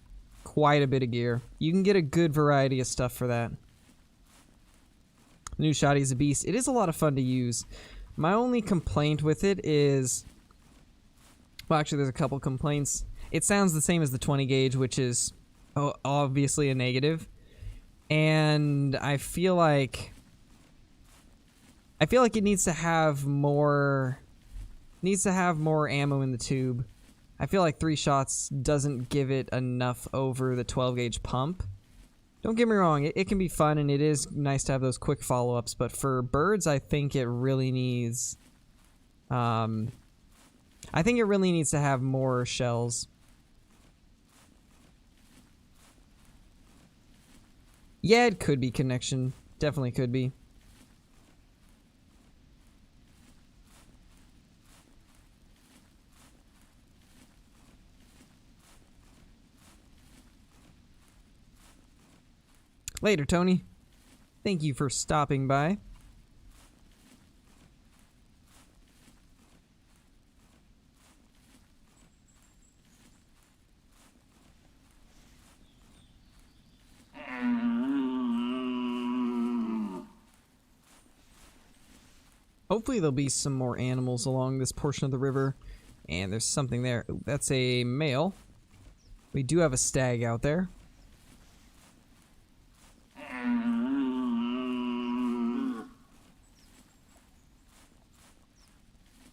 quite a bit of gear. You can get a good variety of stuff for that. The new shotty is a beast. It is a lot of fun to use. My only complaint with it is... Well, actually, there's a couple complaints. It sounds the same as the 20 gauge, which is obviously a negative. And I feel like it needs to have more... ammo in the tube. I feel like 3 shots doesn't give it enough over the 12 gauge pump. Don't get me wrong, it can be fun and it is nice to have those quick follow-ups, but for birds, I think it really needs... I think it really needs to have more shells. Yeah, it could be connection. Definitely could be. Later, Tony. Thank you for stopping by. Hopefully there'll be some more animals along this portion of the river. And there's something there. Ooh, that's a male. We do have a stag out there.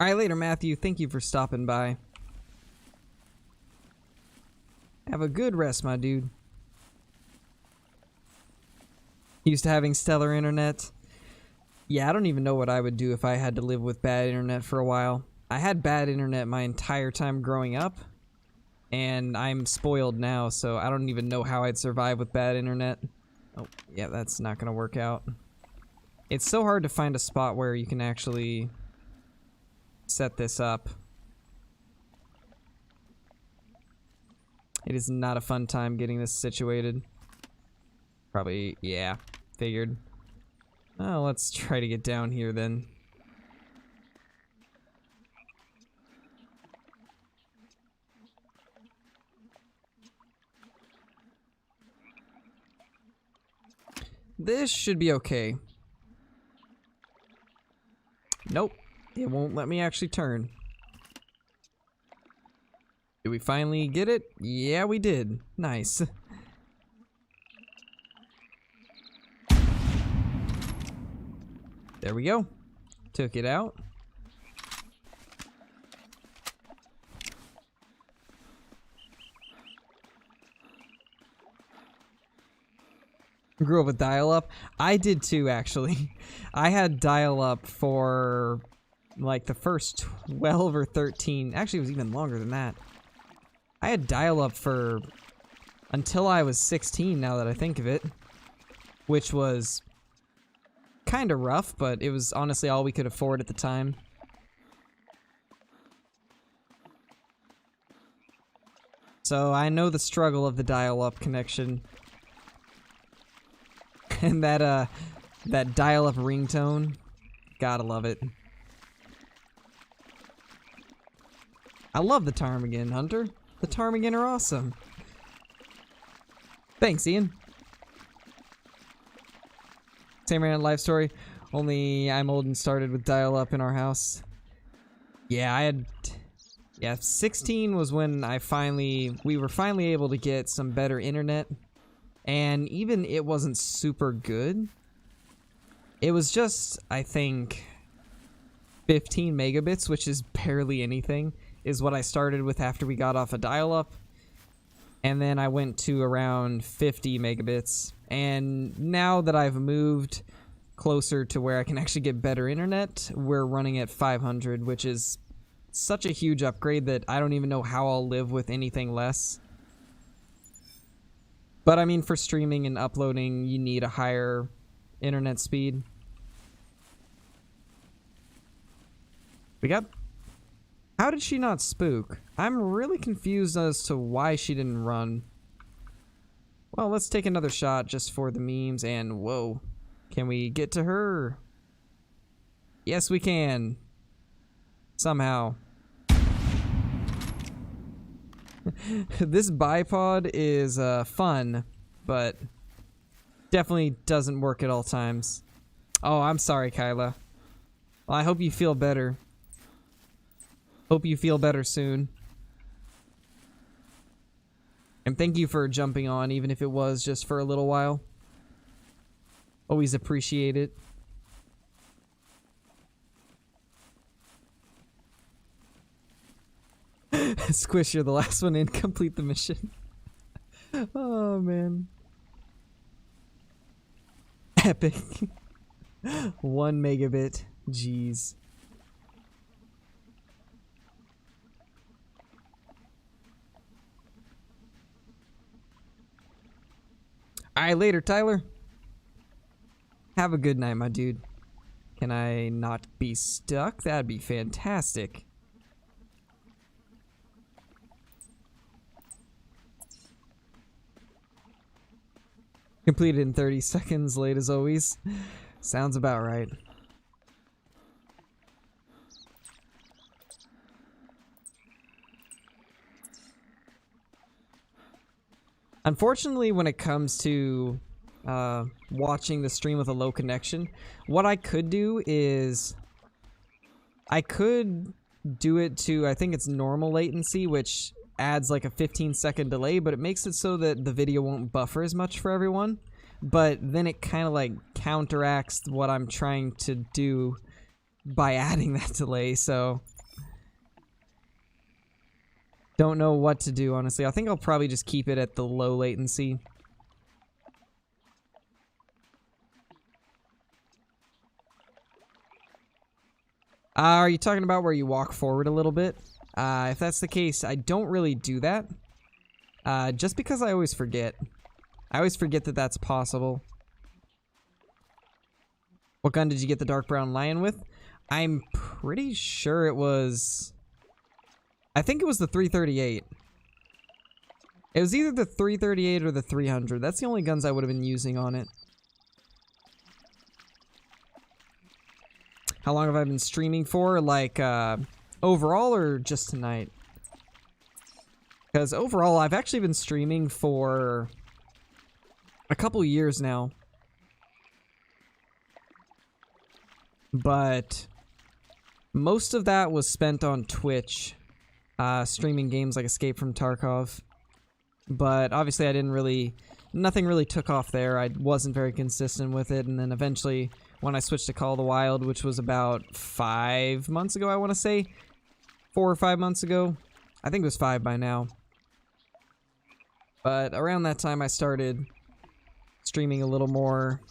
Alright, later, Matthew. Thank you for stopping by. Have a good rest, my dude. Used to having stellar internet. Yeah, I don't even know what I would do if I had to live with bad internet for a while. I had bad internet my entire time growing up, and I'm spoiled now, so I don't even know how I'd survive with bad internet. Oh, yeah, that's not gonna work out. It's so hard to find a spot where you can actually set this up. It is not a fun time getting this situated. Probably, yeah, figured. Oh, let's try to get down here then. This should be okay. Nope, it won't let me actually turn. Did we finally get it? Yeah, we did. Nice. There we go. Took it out. Grew up with dial-up. I did too, actually. I had dial-up for like the first 12 or 13. Actually, it was even longer than that. I had dial-up for until I was 16, now that I think of it. Which was kind of rough, but it was honestly all we could afford at the time. So I know the struggle of the dial-up connection. And that dial-up ringtone. Gotta love it. I love the ptarmigan, Hunter. The ptarmigan are awesome. Thanks, Ian. Same random life story, only I'm old and started with dial-up in our house. Yeah, yeah, 16 was when we were finally able to get some better internet. And even it wasn't super good. It was just, I think, 15 megabits, which is barely anything, is what I started with after we got off a dial-up. And then I went to around 50 megabits. And now that I've moved closer to where I can actually get better internet, we're running at 500, which is such a huge upgrade that I don't even know how I'll live with anything less. But I mean, for streaming and uploading, you need a higher internet speed. We got... How did she not spook? I'm really confused as to why she didn't run. Well, let's take another shot just for the memes, and whoa. Can we get to her? Yes, we can. Somehow. This bipod is fun, but definitely doesn't work at all times. Oh, I'm sorry, Kyla. Well, I hope you feel better. Hope you feel better soon. And thank you for jumping on, even if it was just for a little while. Always appreciate it. Squish, you're the last one in. Complete the mission. Oh, man. Epic. 1 megabit. Jeez. Alright, later, Tyler. Have a good night, my dude. Can I not be stuck? That'd be fantastic. Completed in 30 seconds, late as always. Sounds about right. Unfortunately, when it comes to watching the stream with a low connection, what I could do is I could do it to, I think it's normal latency, which adds like a 15-second delay, but it makes it so that the video won't buffer as much for everyone. But then it kind of like counteracts what I'm trying to do by adding that delay, so Don't know what to do, honestly. I think I'll probably just keep it at the low latency. Are you talking about where you walk forward a little bit? If that's the case, I don't really do that. Just because I always forget. I always forget that that's possible. What gun did you get the dark brown lion with? I'm pretty sure it was... I think it was the 338. It was either the 338 or the 300. That's the only guns I would have been using on it. How long have I been streaming for? Like, overall or just tonight? Because overall, I've actually been streaming for a couple years now. But most of that was spent on Twitch, streaming games like Escape from Tarkov. But obviously I didn't really, nothing really took off there. I wasn't very consistent with it, and then eventually when I switched to Call of the Wild, which was about 5 months ago, I want to say, 4 or 5 months ago. I think it was 5 by now. But around that time I started streaming a little more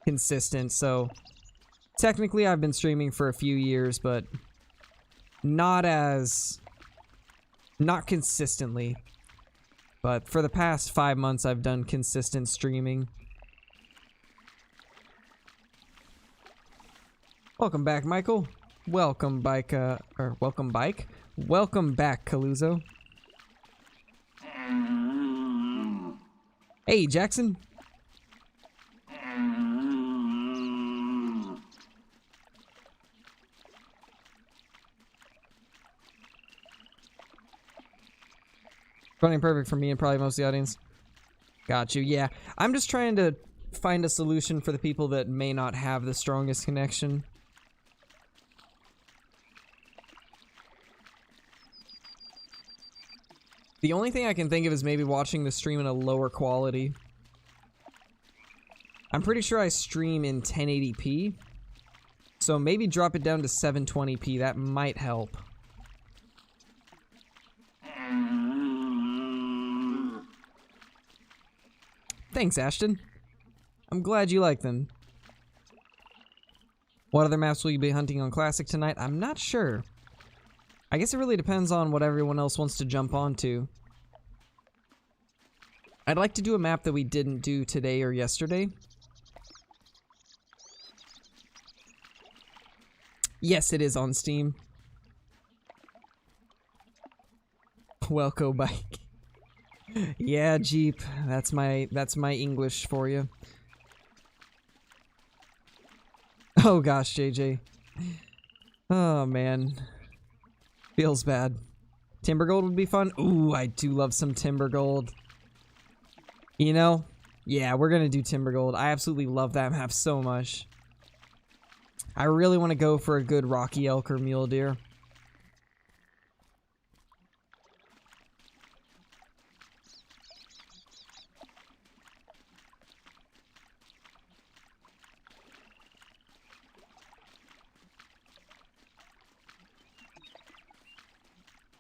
consistent, so technically I've been streaming for a few years, but not consistently. But for the past 5 months I've done consistent streaming. Welcome back, Michael. Welcome back, Welcome back, Caluzo. Hey, Jackson. Running perfect for me and probably most of the audience. Got you, yeah. I'm just trying to find a solution for the people that may not have the strongest connection. The only thing I can think of is maybe watching the stream in a lower quality. I'm pretty sure I stream in 1080p. So maybe drop it down to 720p. That might help. Thanks, Ashton. I'm glad you like them. What other maps will you be hunting on Classic tonight? I'm not sure. I guess it really depends on what everyone else wants to jump onto. I'd like to do a map that we didn't do today or yesterday. Yes, it is on Steam. Welco bike. Yeah, Jeep. That's my English for you. Oh gosh, JJ. Oh man. Feels bad. Timber Gold would be fun. Ooh, I do love some Timber Gold. You know? Yeah, we're gonna do Timber Gold. I absolutely love that map so much. I really want to go for a good Rocky Elk or Mule Deer.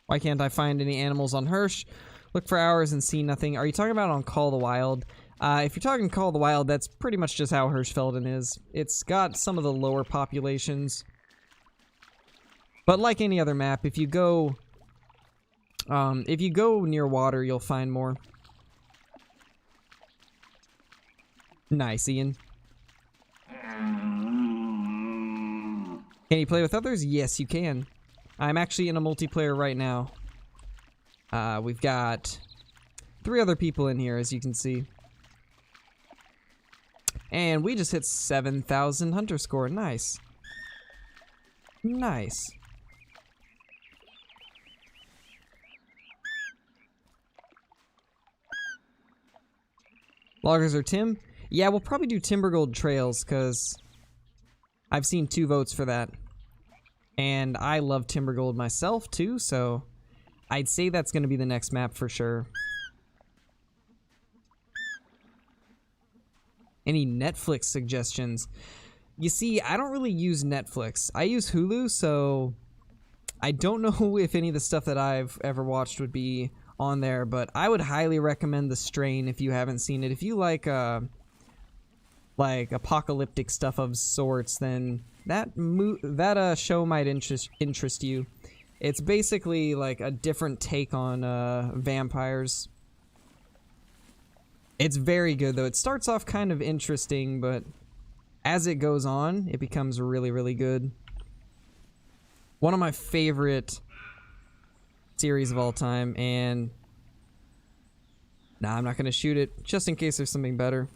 Why can't I find any animals on Hirsch? Look for hours and see nothing. Are you talking about on Call of the Wild? If you're talking Call of the Wild, that's pretty much just how Hirschfelden is. It's got some of the lower populations. But like any other map, if you go near water, you'll find more. Nice, Ian. Can you play with others? Yes, you can. I'm actually in a multiplayer right now. We've got 3 other people in here, as you can see. And we just hit 7,000 hunter score. Nice. Nice. Loggers or Tim? Yeah, we'll probably do Timber Gold Trails, because I've seen 2 votes for that. And I love Timber Gold myself, too, so I'd say that's going to be the next map for sure. Any Netflix suggestions? You see, I don't really use Netflix. I use Hulu, so I don't know if any of the stuff that I've ever watched would be on there, but I would highly recommend The Strain if you haven't seen it. If you like apocalyptic stuff of sorts, then that show might interest you. It's basically like a different take on vampires. It's very good though. It starts off kind of interesting, but as it goes on, it becomes really, really good. One of my favorite series of all time, and nah, I'm not gonna shoot it just in case there's something better.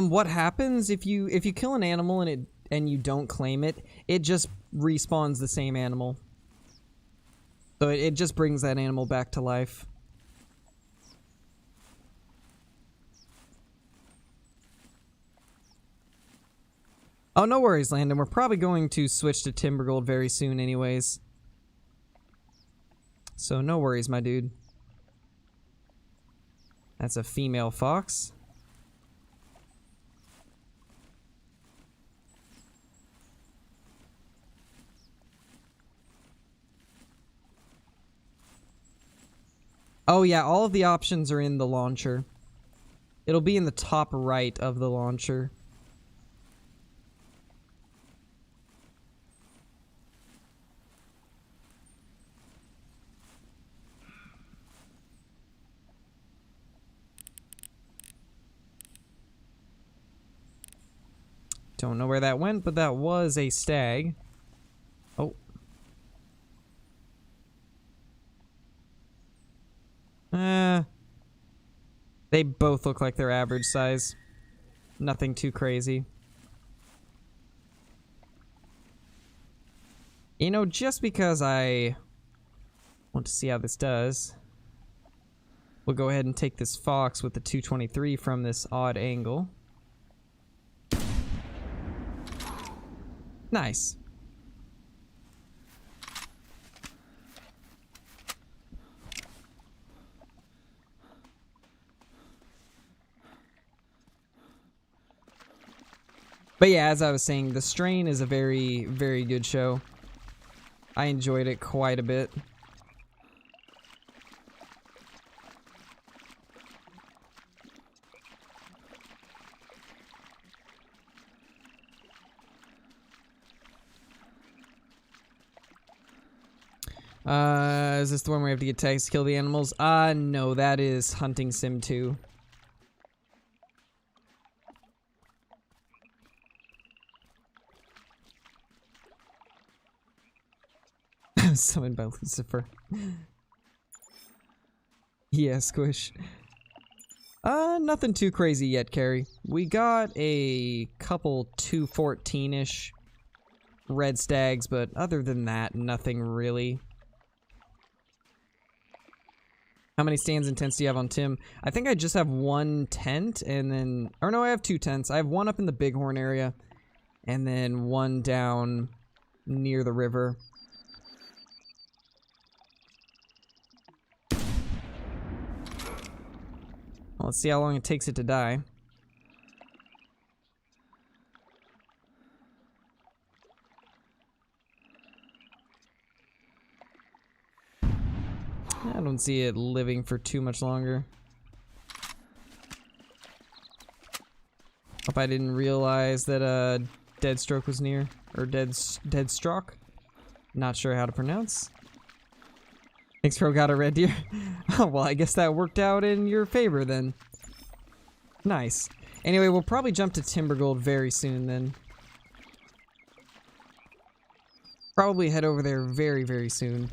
What happens if you kill an animal and you don't claim it, it just respawns the same animal. So it just brings that animal back to life. Oh, no worries, Landon. We're probably going to switch to Timbergold very soon anyways. So no worries, my dude. That's a female fox. Oh yeah, all of the options are in the launcher. It'll be in the top right of the launcher. Don't know where that went, but that was a stag. Oh. They both look like they're average size. Nothing too crazy. You know, just because I want to see how this does, we'll go ahead and take this fox with the 223 from this odd angle. Nice. But yeah, as I was saying, The Strain is a very, very good show. I enjoyed it quite a bit. Is this the one where we have to get tags to kill the animals? No, that is Hunting Sim 2. Summoned by Lucifer. Yeah, squish. Nothing too crazy yet, Carrie. We got a couple 214-ish red stags, but other than that, nothing really. How many stands and tents do you have on Tim? I think I just have one tent, and then... Or no, I have two tents. I have one up in the Bighorn area, and then one down near the river. Well, let's see how long it takes it to die. I don't see it living for too much longer. Hope I didn't realize that Deadstroke was near. Or Deadstroke? Not sure how to pronounce. Thanks, Crow got a red deer. Oh, well, I guess that worked out in your favor then. Nice. Anyway, we'll probably jump to Timbergold very soon then. Probably head over there very, very soon.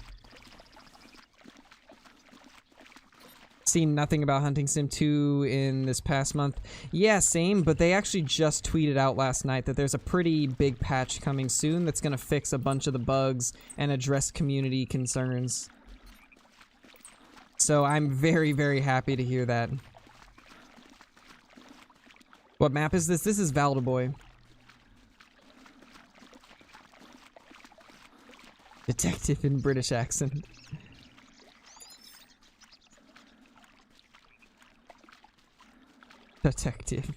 Seen nothing about Hunting Sim 2 in this past month. Yeah, same, but they actually just tweeted out last night that there's a pretty big patch coming soon that's gonna fix a bunch of the bugs and address community concerns. So I'm very, very happy to hear that. What map is this? This is Valdaboy. Detective in British accent. Detective.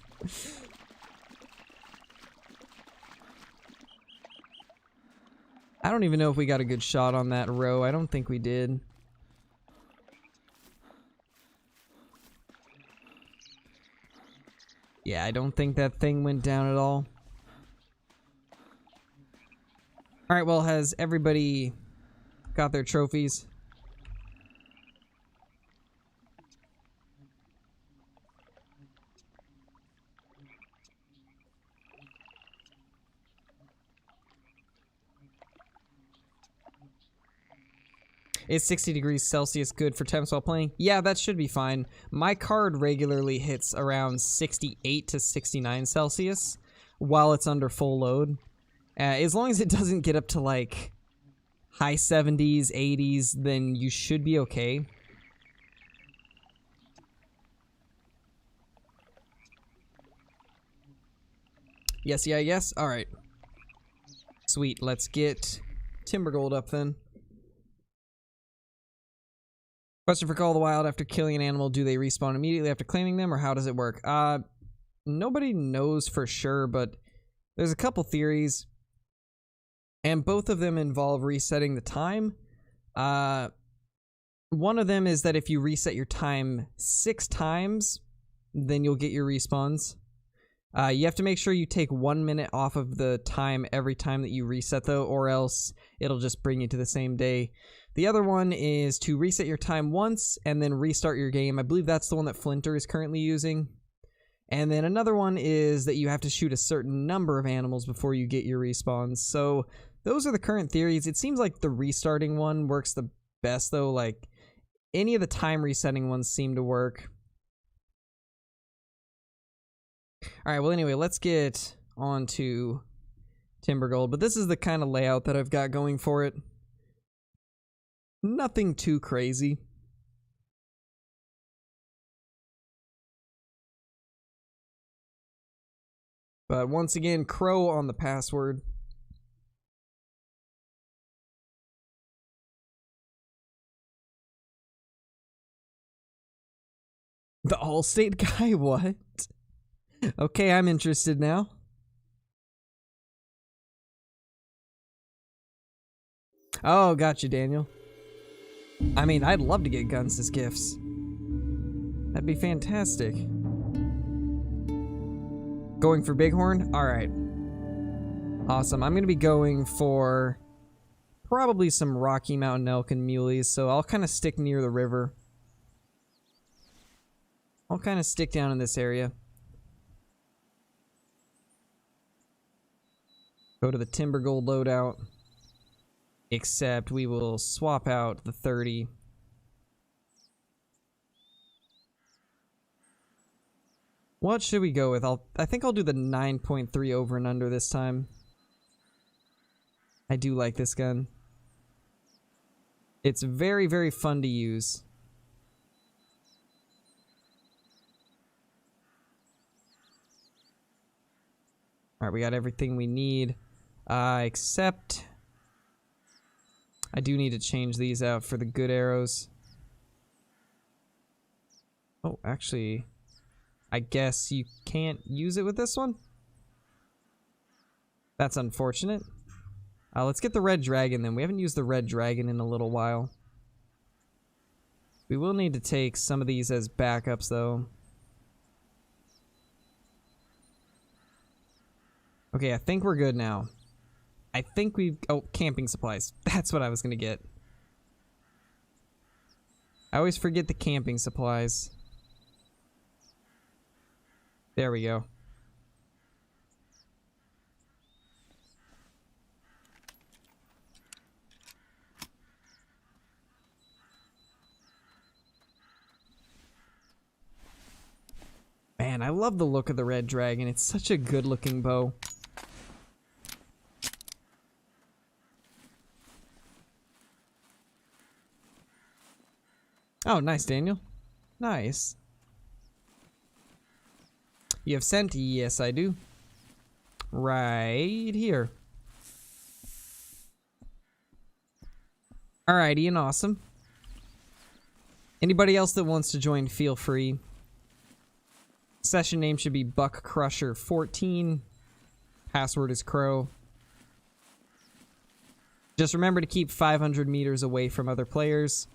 I don't even know if we got a good shot on that row. I don't think we did. Yeah, I don't think that thing went down at all. Alright, well, has everybody got their trophies? Is 60 degrees Celsius good for temps while playing? Yeah, that should be fine. My card regularly hits around 68 to 69 Celsius while it's under full load. As long as it doesn't get up to like high 70s, 80s, then you should be okay. Yes, yeah, yes. All right. Sweet. Let's get Timber Gold up then. Question for Call of the Wild: after killing an animal, do they respawn immediately after claiming them, or how does it work? Nobody knows for sure, but there's a couple theories, and both of them involve resetting the time. One of them is that if you reset your time 6 times, then you'll get your respawns. You have to make sure you take 1 minute off of the time every time that you reset, though, or else it'll just bring you to the same day. The other one is to reset your time once and then restart your game. I believe that's the one that Flinter is currently using. And then another one is that you have to shoot a certain number of animals before you get your respawns. So those are the current theories. It seems like the restarting one works the best, though. Like, any of the time resetting ones seem to work. Alright, well, anyway, let's get on to Timber Gold. But this is the kind of layout that I've got going for it. Nothing too crazy. But once again, Crow on the password. The Allstate guy? What? Okay, I'm interested now. Oh, gotcha, Daniel. I mean, I'd love to get guns as gifts. That'd be fantastic. Going for Bighorn? Alright. Awesome. I'm going to be going for probably some Rocky Mountain elk and muleys, so I'll kind of stick near the river. I'll kind of stick down in this area. Go to the Timber Gold loadout. Except we will swap out the 30. What should we go with? I think I'll do the 9.3 over and under this time. I do like this gun. It's very, very fun to use. Alright, we got everything we need. Except I do need to change these out for the good arrows. Oh, actually, I guess you can't use it with this one? That's unfortunate. Let's get the red dragon then. We haven't used the red dragon in a little while. We will need to take some of these as backups, though. Okay, I think we're good now. I think we've... Oh, camping supplies. That's what I was gonna get. I always forget the camping supplies. There we go. Man, I love the look of the red dragon. It's such a good looking bow. Oh, nice, Daniel. Nice. You have scent? Yes, I do. Right here. Alrighty, and awesome. Anybody else that wants to join, feel free. Session name should be Buck Crusher 14. Password is Crow. Just remember to keep 500 meters away from other players,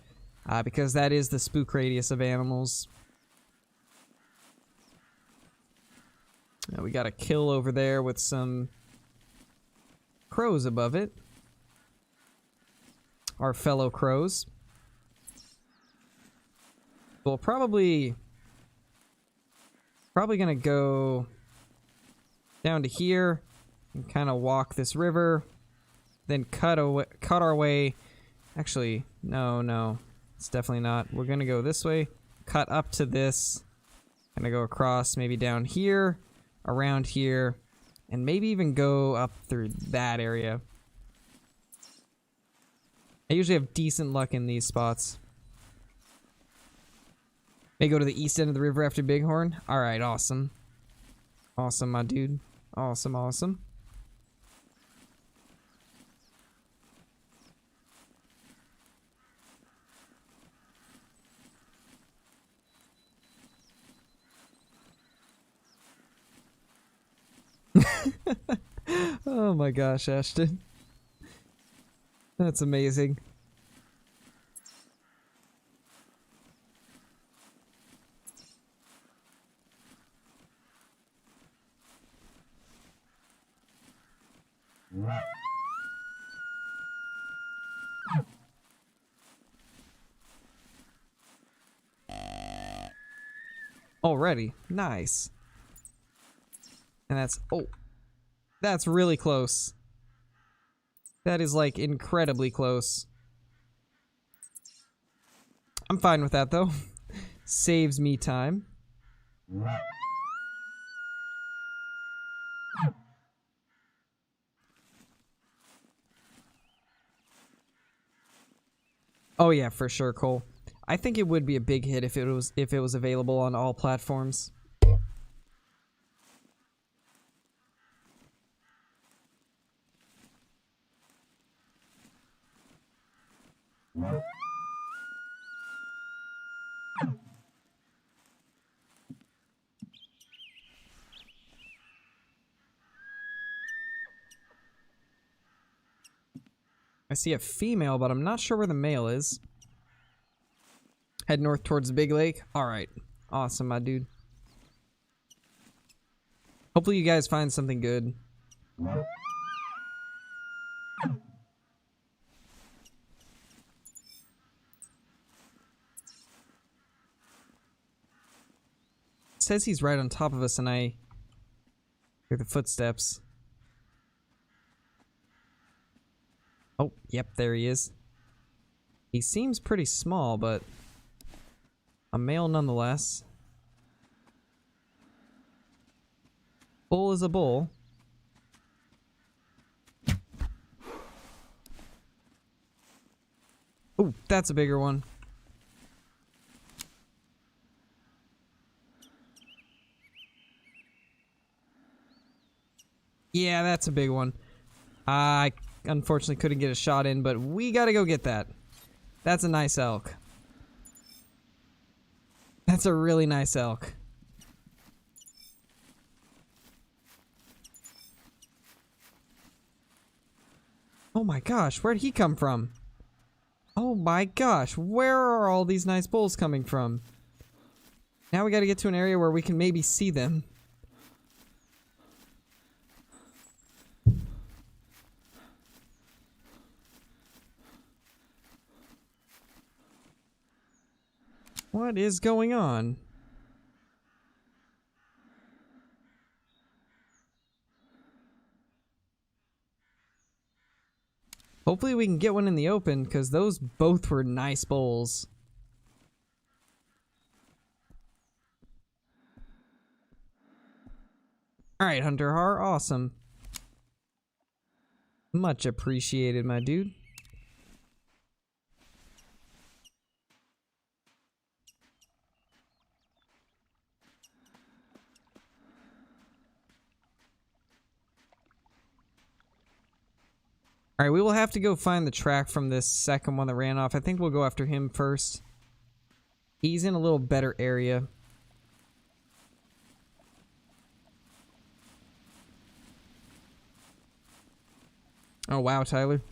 because that is the spook radius of animals. Now we got a kill over there with some crows above it. Our fellow crows. We'll probably gonna go down to here and kind of walk this river, then cut our way. Actually, no, it's definitely not. We're gonna go this way, cut up to this, gonna go across, maybe down here, around here, and maybe even go up through that area. I usually have decent luck in these spots. May go to the east end of the river after Bighorn. Alright, awesome. Awesome, my dude. Awesome, awesome. Oh my gosh, Ashton. That's amazing. Already. Nice. And that's... oh. That's really close. That is, like, incredibly close. I'm fine with that, though. Saves me time. Oh yeah, for sure, Cole. I think it would be a big hit if it was available on all platforms. I see a female, but I'm not sure where the male is. Head north towards the big lake. Alright. Awesome, my dude. Hopefully you guys find something good. It says he's right on top of us and I hear the footsteps. Oh, yep, there he is. He seems pretty small, but a male nonetheless. Bull is a bull. Ooh, that's a bigger one. Yeah, that's a big one. I unfortunately couldn't get a shot in, but we gotta go get that. That's a nice elk. That's a really nice elk. Oh my gosh, where'd he come from? Oh my gosh, where are all these nice bulls coming from? Now we gotta get to an area where we can maybe see them. What is going on? Hopefully we can get one in the open, because those both were nice bulls. Alright, Hunter Har, awesome. Much appreciated, my dude. Alright, we will have to go find the track from this second one that ran off. I think we'll go after him first. He's in a little better area. Oh wow, Tyler.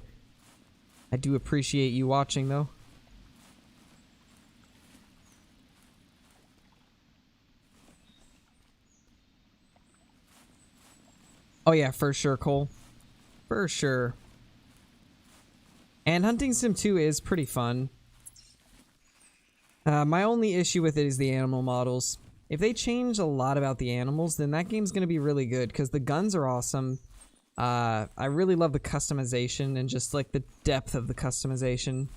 I do appreciate you watching though. Oh yeah, for sure, Cole. For sure. And Hunting Sim 2 is pretty fun. My only issue with it is the animal models. If they change a lot about the animals, then that game's going to be really good, because the guns are awesome. I really love the customization and just like the depth of the customization.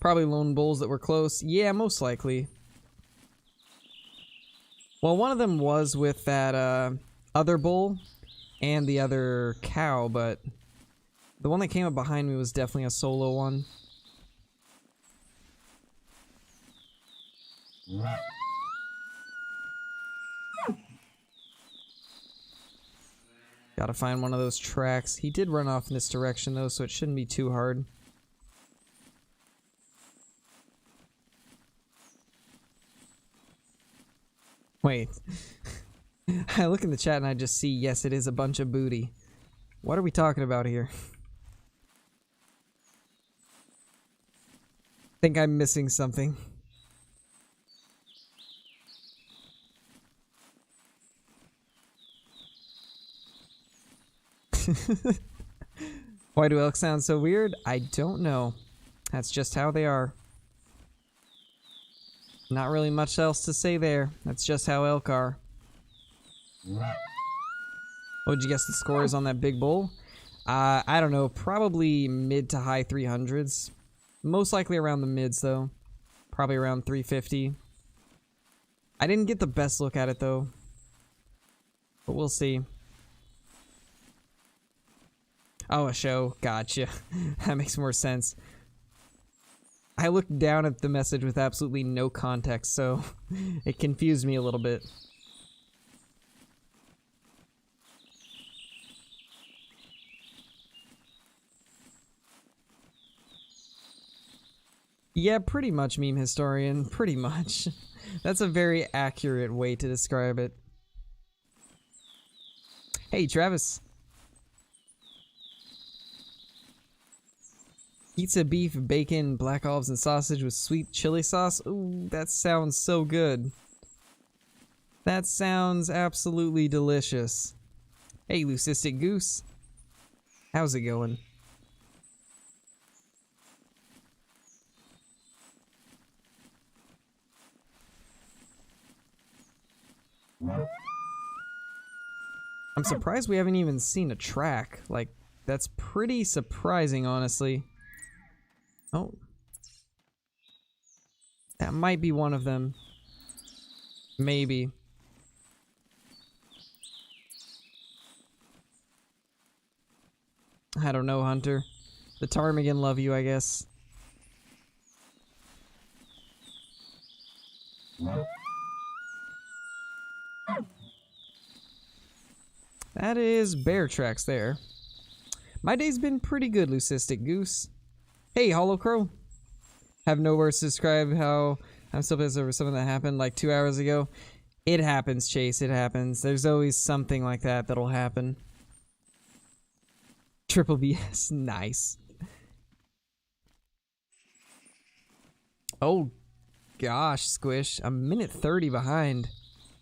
Probably lone bulls that were close. Yeah, most likely. Well, one of them was with that other bull and the other cow, but the one that came up behind me was definitely a solo one. Gotta find one of those tracks. He did run off in this direction though, so it shouldn't be too hard. Wait. I look in the chat and I just see, yes, it is a bunch of booty. What are we talking about here? Think I'm missing something. Why do elk sound so weird? I don't know. That's just how they are. Not really much else to say there. That's just how elk are. What'd you guess the score is on that big bull? I don't know. Probably mid to high 300s. Most likely around the mids though. Probably around 350. I didn't get the best look at it though. But we'll see. Oh, a show. Gotcha. That makes more sense. I looked down at the message with absolutely no context, so it confused me a little bit. Yeah, pretty much, meme historian. Pretty much. That's a very accurate way to describe it. Hey, Travis. Pizza, beef, bacon, black olives, and sausage with sweet chili sauce. Ooh, that sounds so good. That sounds absolutely delicious. Hey, Leucistic Goose. How's it going? I'm surprised we haven't even seen a track. Like, that's pretty surprising, honestly. Oh. That might be one of them. Maybe. I don't know, Hunter. The ptarmigan love you, I guess. That is bear tracks there. My day's been pretty good, Leucistic Goose. Hey, Hollow Crow. Have no words to describe how I'm still pissed over something that happened like 2 hours ago. It happens, Chase. It happens. There's always something like that that'll happen. Triple BS. Nice. Oh, gosh, Squish. A minute 30 behind.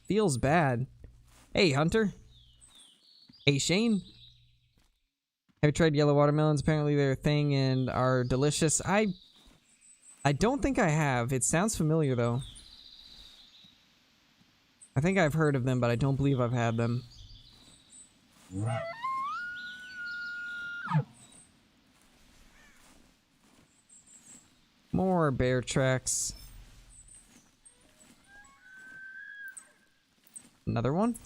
Feels bad. Hey, Hunter. Hey, Shane. Have you tried yellow watermelons? Apparently they're a thing and are delicious. I don't think I have. It sounds familiar, though. I think I've heard of them, but I don't believe I've had them. More bear tracks. Another one?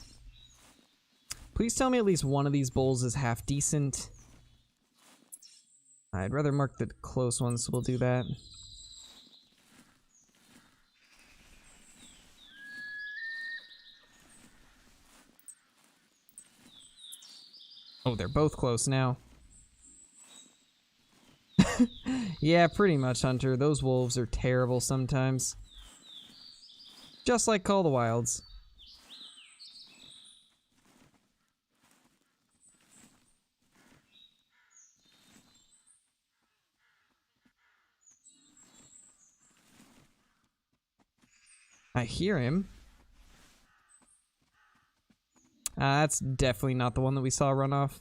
Please tell me at least one of these bowls is half decent. I'd rather mark the close ones, so we'll do that. Oh, they're both close now. Yeah, pretty much, Hunter. Those wolves are terrible sometimes. Just like Call the Wilds. I hear him. That's definitely not the one that we saw run off.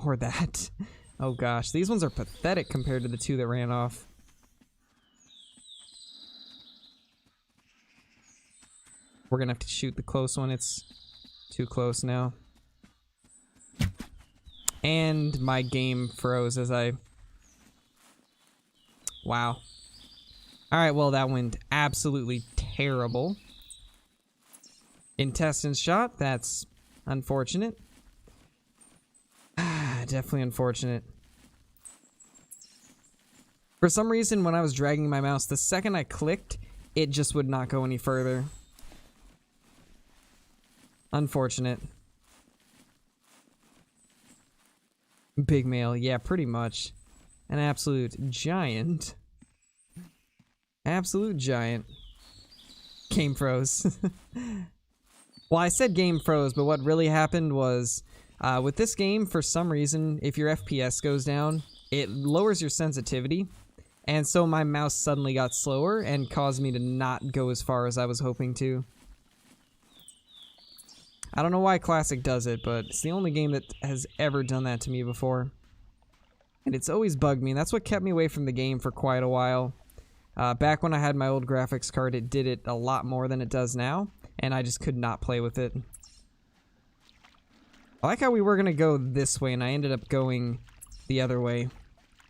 Or that. Oh gosh, these ones are pathetic compared to the two that ran off. We're gonna have to shoot the close one. It's too close now. And my game froze as I... Wow. Alright, well that went absolutely terrible. Intestines shot, that's unfortunate. Definitely unfortunate. For some reason, when I was dragging my mouse, the second I clicked, it just would not go any further. Unfortunate. Big male, yeah, pretty much. An absolute giant. Absolute giant. Game froze. Well, I said game froze, but what really happened was, with this game, for some reason, if your FPS goes down, it lowers your sensitivity. And so my mouse suddenly got slower and caused me to not go as far as I was hoping to. I don't know why Classic does it, but it's the only game that has ever done that to me before. And it's always bugged me, and that's what kept me away from the game for quite a while. Back when I had my old graphics card, it did it a lot more than it does now, and I just could not play with it. I like how we were going to go this way, and I ended up going the other way.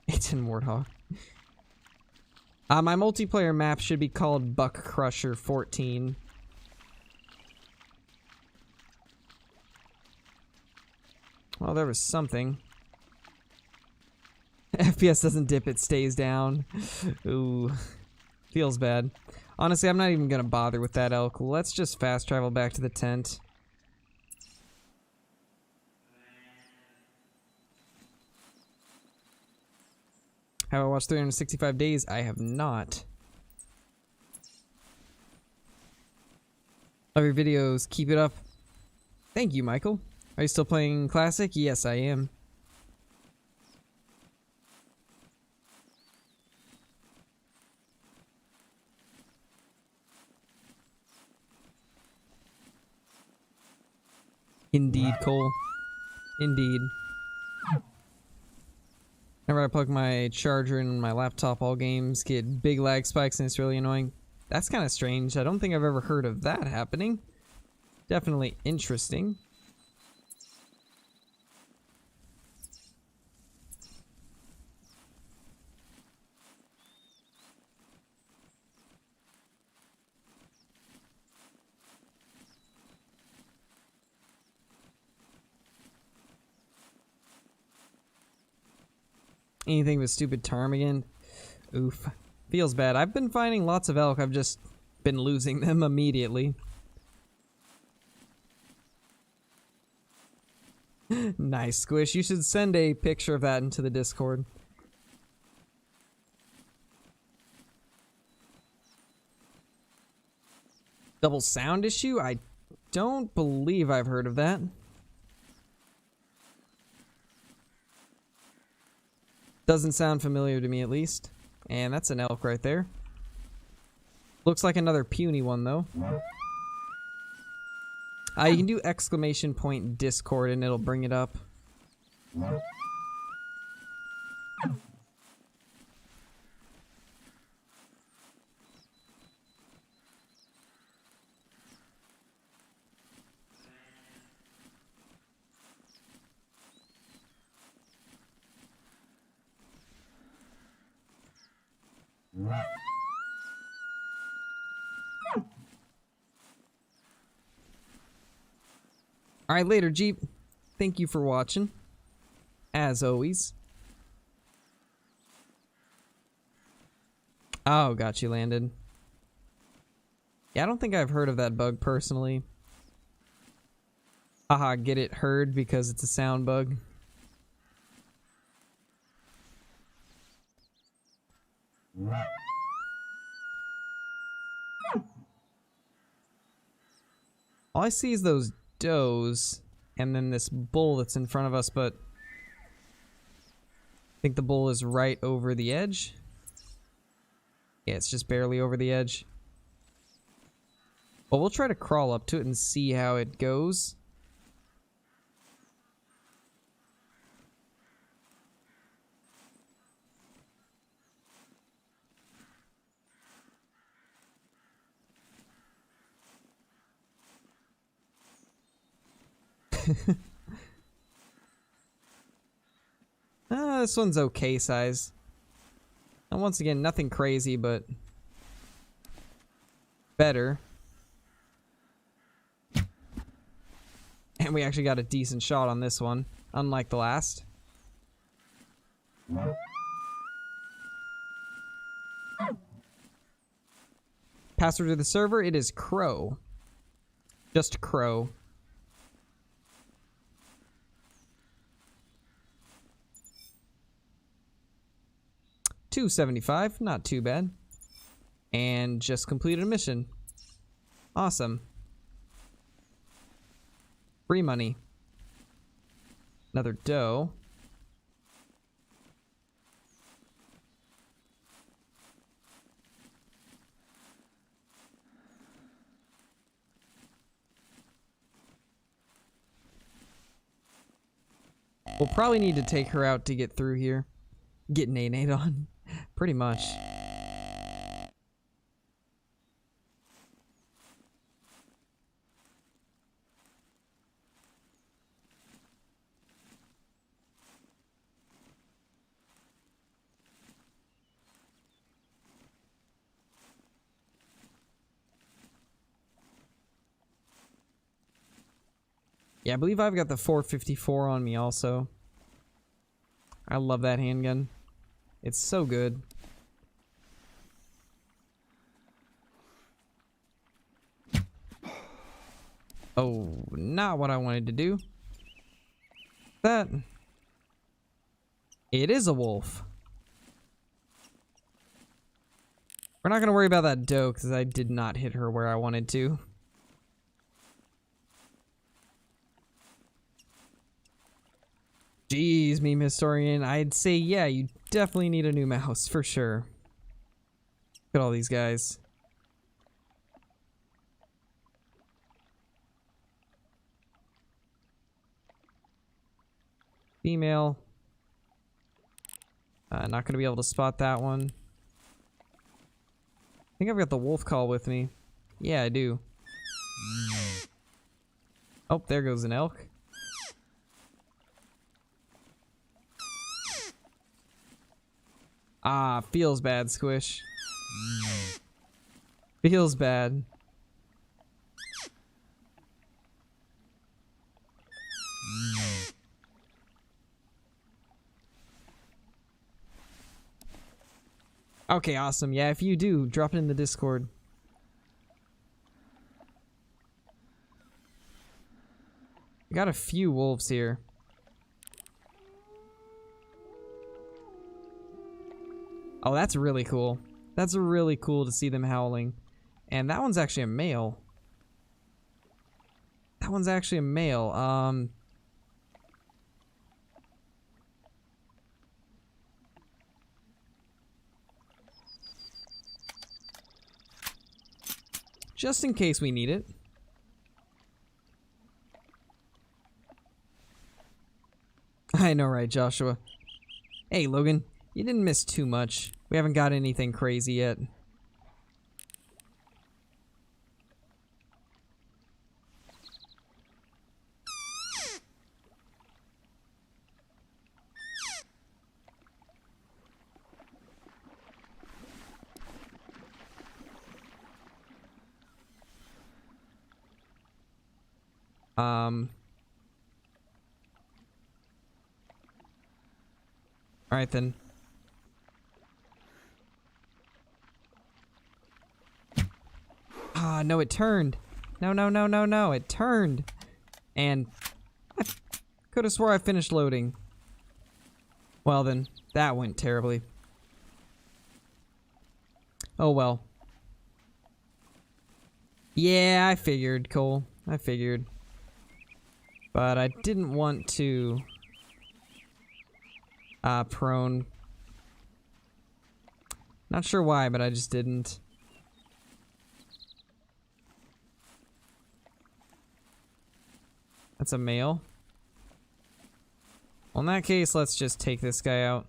It's in Warthog. My multiplayer map should be called Buck Crusher 14. Well, there was something. FPS doesn't dip, it stays down. Ooh. Feels bad. Honestly, I'm not even gonna bother with that elk. Let's just fast travel back to the tent. Have I watched 365 Days? I have not. Love your videos. Keep it up. Thank you, Michael. Are you still playing Classic? Yes, I am. Indeed, Cole. Indeed. Whenever I plug my charger in my laptop, all games get big lag spikes and it's really annoying. That's kind of strange. I don't think I've ever heard of that happening. Definitely interesting. Anything with stupid ptarmigan? Oof. Feels bad. I've been finding lots of elk. I've just been losing them immediately. Nice, Squish. You should send a picture of that into the Discord. Double sound issue? I don't believe I've heard of that. Doesn't sound familiar to me, at least. And that's an elk right there. Looks like another puny one, though. You can do exclamation point Discord and it'll bring it up. Alright, later, Jeep. Thank you for watching. As always. Oh, got you, Landon. Yeah, I don't think I've heard of that bug personally. Haha, get it heard because it's a sound bug. All I see is those does and then this bull that's in front of us, but I think the bull is right over the edge. Yeah, it's just barely over the edge. Well, we'll try to crawl up to it and see how it goes. This one's okay size. And once again, nothing crazy, but better. And we actually got a decent shot on this one, unlike the last. Password to the server, it is Crow. Just Crow. $2.75, not too bad. And just completed a mission. Awesome. Free money. Another dough. We'll probably need to take her out to get through here. Get Nate on. Pretty much. Yeah, I believe I've got the 454 on me also. I love that handgun. It's so good. Oh, not what I wanted to do. That. It is a wolf. We're not going to worry about that doe because I did not hit her where I wanted to. Jeez, meme historian. I'd say, yeah, you definitely need a new mouse for sure. Look at all these guys. Female. Not going to be able to spot that one. I think I've got the wolf call with me. Yeah, I do. Oh, there goes an elk. Ah, feels bad, Squish. Feels bad. Okay, awesome. Yeah, if you do, drop it in the Discord. We got a few wolves here. Oh, that's really cool. That's really cool to see them howling. And that one's actually a male. That one's actually a male. Just in case we need it. I know, right, Joshua? Hey, Logan. You didn't miss too much. We haven't got anything crazy yet. Alright then. Ah, no, it turned. No, no, no, no, no, it turned. And I could have swore I finished loading. Well then, that went terribly. Oh well. Yeah, I figured, Cole. I figured. But I didn't want to prone. Not sure why, but I just didn't. That's a male. Well, in that case, let's just take this guy out.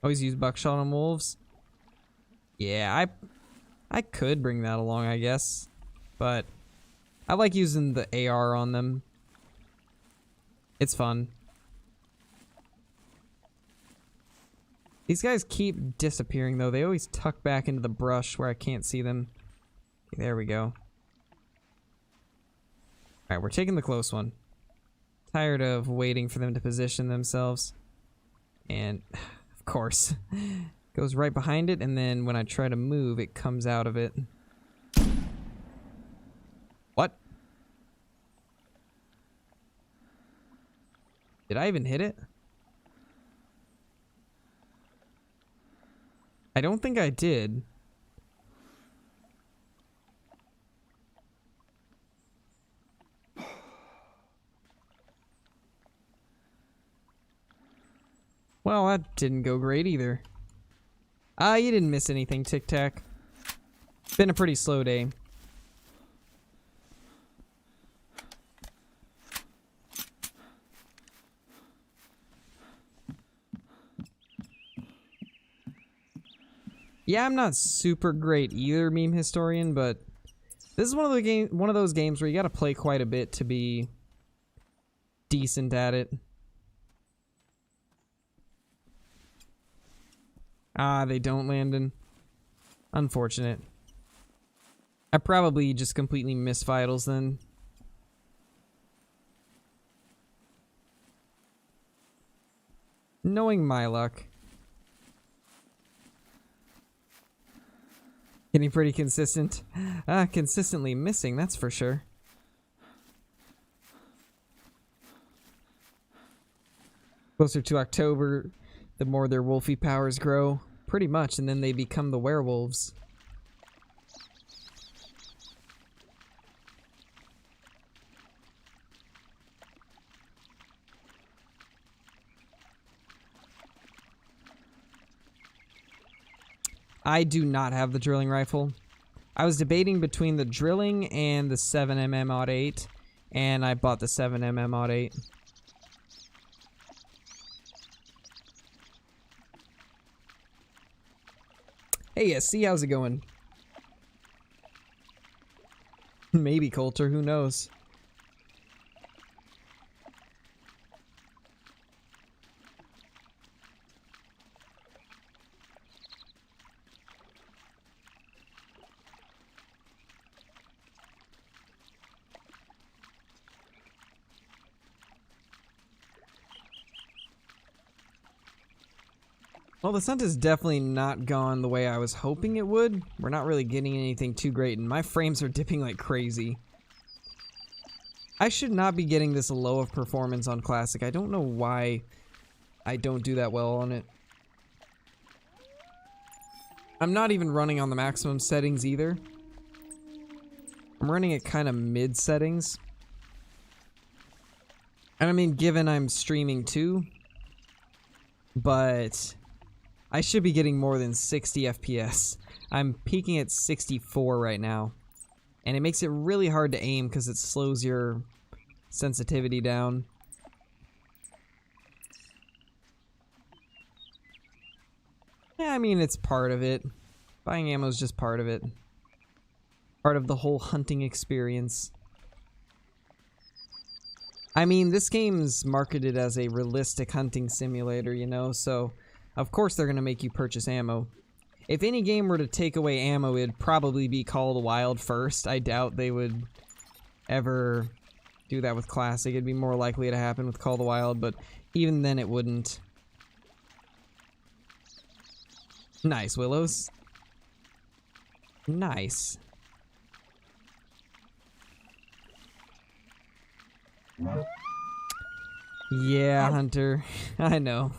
Always use buckshot on wolves. Yeah, I could bring that along, I guess. But I like using the AR on them. It's fun. These guys keep disappearing, though. They always tuck back into the brush where I can't see them. Okay, there we go. Alright, we're taking the close one. Tired of waiting for them to position themselves. And, of course, goes right behind it, and then when I try to move, it comes out of it. What? Did I even hit it? I don't think I did. Well, that didn't go great either. You didn't miss anything, Tic Tac. Been a pretty slow day. Yeah, I'm not super great either, meme historian, but this is one of those games where you gotta play quite a bit to be decent at it. Ah, they don't, Landon. Unfortunate. I probably just completely missed vitals then. Knowing my luck. Getting pretty consistent. Consistently missing, that's for sure. Closer to October, the more their wolfy powers grow. Pretty much, and then they become the werewolves. I do not have the drilling rifle. I was debating between the drilling and the 7mm Odd 8, and I bought the 7mm Odd 8. Hey, SC, how's it going? Maybe Coulter, who knows? Well, the hunt has definitely not gone the way I was hoping it would. We're not really getting anything too great, and my frames are dipping like crazy. I should not be getting this low of performance on Classic. I don't know why I don't do that well on it. I'm not even running on the maximum settings either. I'm running at kind of mid settings. And I mean, given I'm streaming too, but I should be getting more than 60 FPS. I'm peaking at 64 right now. And it makes it really hard to aim because it slows your sensitivity down. Yeah, I mean, it's part of it. Buying ammo is just part of it. Part of the whole hunting experience. I mean, this game's marketed as a realistic hunting simulator, you know, so of course they're gonna make you purchase ammo. If any game were to take away ammo, it'd probably be Call of the Wild first. I doubt they would ever do that with Classic. It'd be more likely to happen with Call of the Wild, but even then it wouldn't. Nice, Willows. Nice. Yeah, Hunter. I know.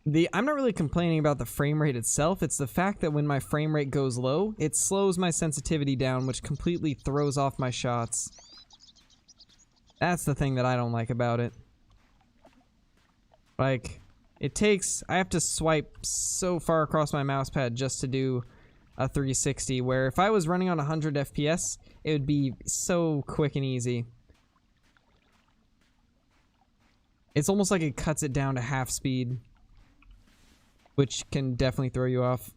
I'm not really complaining about the frame rate itself. It's the fact that when my frame rate goes low, it slows my sensitivity down, which completely throws off my shots. That's the thing that I don't like about it. Like, I have to swipe so far across my mouse pad just to do a 360, where if I was running on 100 FPS, it would be so quick and easy. It's almost like it cuts it down to half speed, which can definitely throw you off.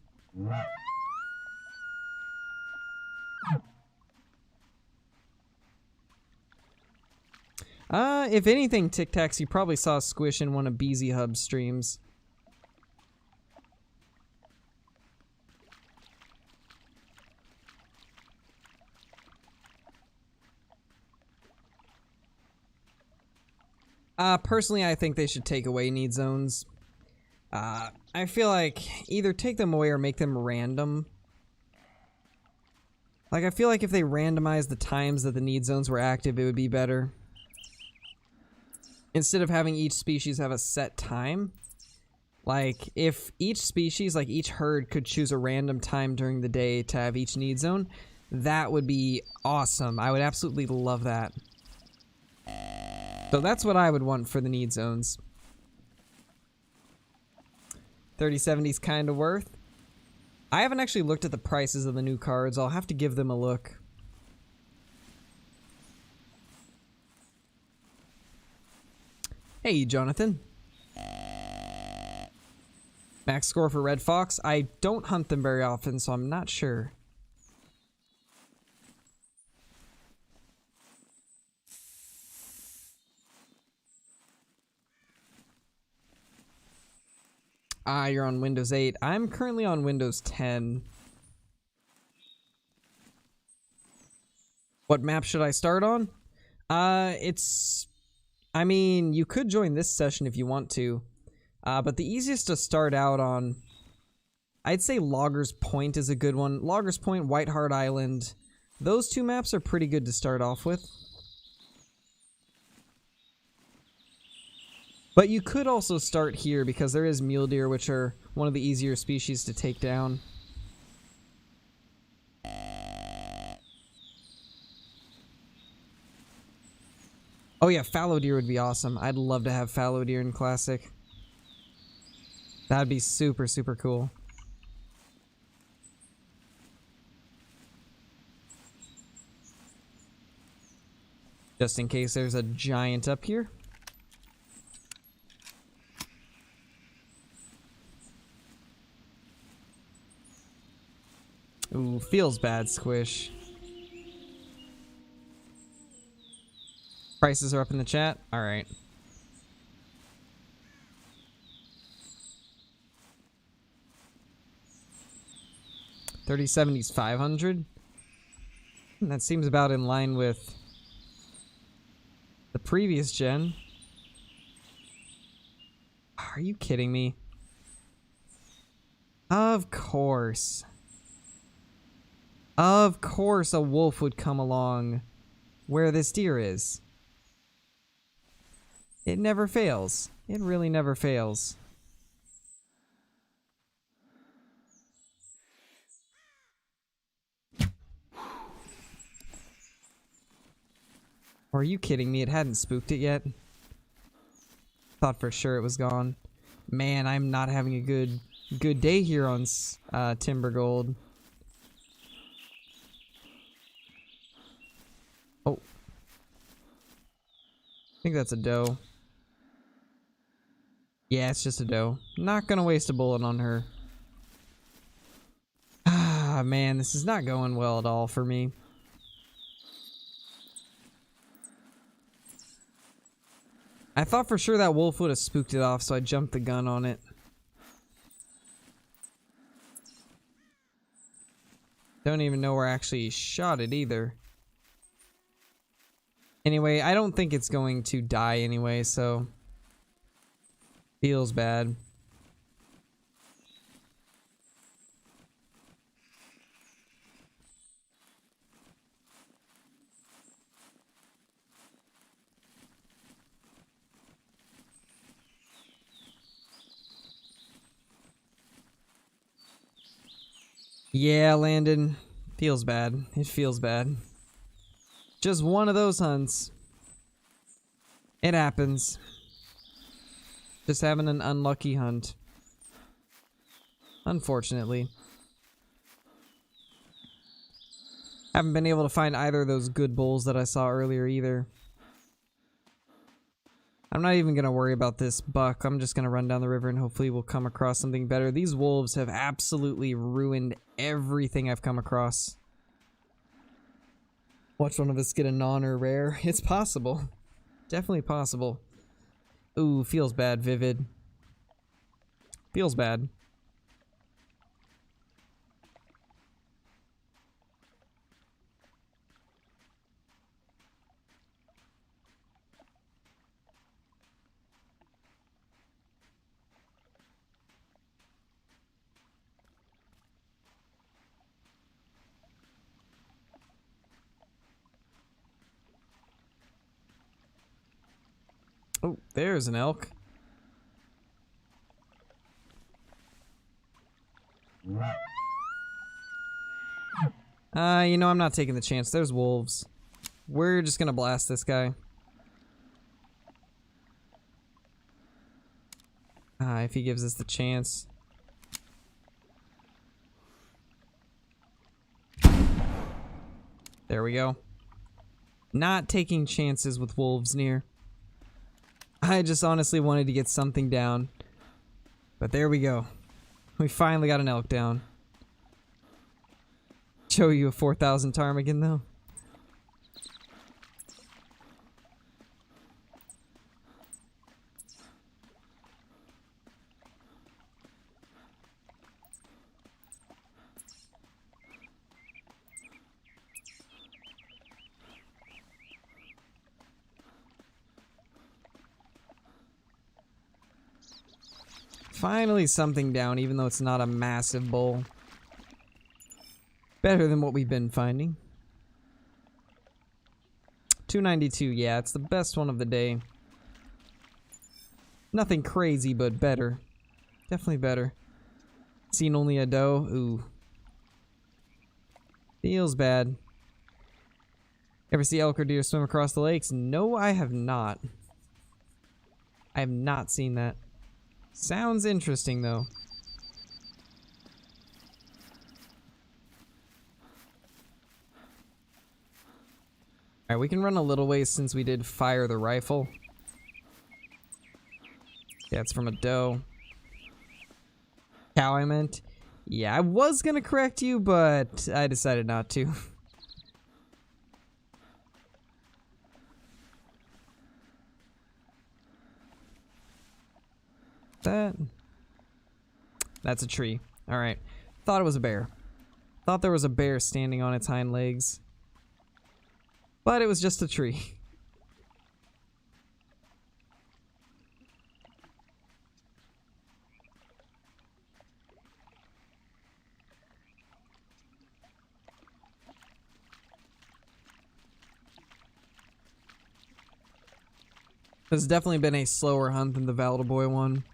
If anything, Tic Tacs, you probably saw Squish in one of Beezy Hub's streams. Personally, I think they should take away need zones. I feel like either take them away or make them random. Like, I feel like if they randomized the times that the need zones were active, it would be better. Instead of having each species have a set time. Like, if each species, like each herd, could choose a random time during the day to have each need zone, that would be awesome. I would absolutely love that. So that's what I would want for the need zones. 3070's kind of worth. I haven't actually looked at the prices of the new cards. I'll have to give them a look. Hey, Jonathan. Max score for Red Fox. I don't hunt them very often, so I'm not sure. You're on Windows 8. I'm currently on Windows 10. What map should I start on? I mean, you could join this session if you want to. But the easiest to start out on, I'd say Loggers Point is a good one. Loggers Point, White Hart Island. Those two maps are pretty good to start off with. But you could also start here because there is mule deer, which are one of the easier species to take down. Oh yeah, fallow deer would be awesome. I'd love to have fallow deer in Classic. That'd be super, super cool. Just in case there's a giant up here. Ooh, feels bad, Squish. Prices are up in the chat? Alright. $3070's 500. That seems about in line with the previous gen. Are you kidding me? Of course. Of course a wolf would come along where this deer is. It never fails. It really never fails. Are you kidding me? It hadn't spooked it yet? Thought for sure it was gone. Man, I'm not having a good day here on Timber Gold. Oh. I think that's a doe. Yeah, it's just a doe. Not gonna waste a bullet on her. Ah, man, this is not going well at all for me. I thought for sure that wolf would have spooked it off, so I jumped the gun on it. Don't even know where I actually shot it either. Anyway, I don't think it's going to die anyway, so... Feels bad. Yeah, Landon. Feels bad. It feels bad. Just one of those hunts. It happens. Just having an unlucky hunt. Unfortunately. Haven't been able to find either of those good bulls that I saw earlier either. I'm not even going to worry about this buck. I'm just going to run down the river and hopefully we'll come across something better. These wolves have absolutely ruined everything I've come across. Watch one of us get a non or rare. It's possible. Definitely possible. Ooh, feels bad, Vivid. Feels bad. Oh, there's an elk. You know, I'm not taking the chance. There's wolves. We're just gonna blast this guy. If he gives us the chance. There we go. Not taking chances with wolves near. I just honestly wanted to get something down. But there we go. We finally got an elk down. Show you a 4,000 ptarmigan though. Finally something down, even though it's not a massive bull. Better than what we've been finding. 292, yeah, it's the best one of the day. Nothing crazy, but better. Definitely better. Seen only a doe? Ooh. Feels bad. Ever see elk or deer swim across the lakes? No, I have not. I have not seen that. Sounds interesting, though. Alright, we can run a little ways since we did fire the rifle. Yeah, it's from a doe. Cow, I meant. Yeah, I was gonna correct you, but I decided not to. That's a tree. Alright. Thought it was a bear. Thought there was a bear standing on its hind legs. But it was just a tree. This has definitely been a slower hunt than the Valdaboy one.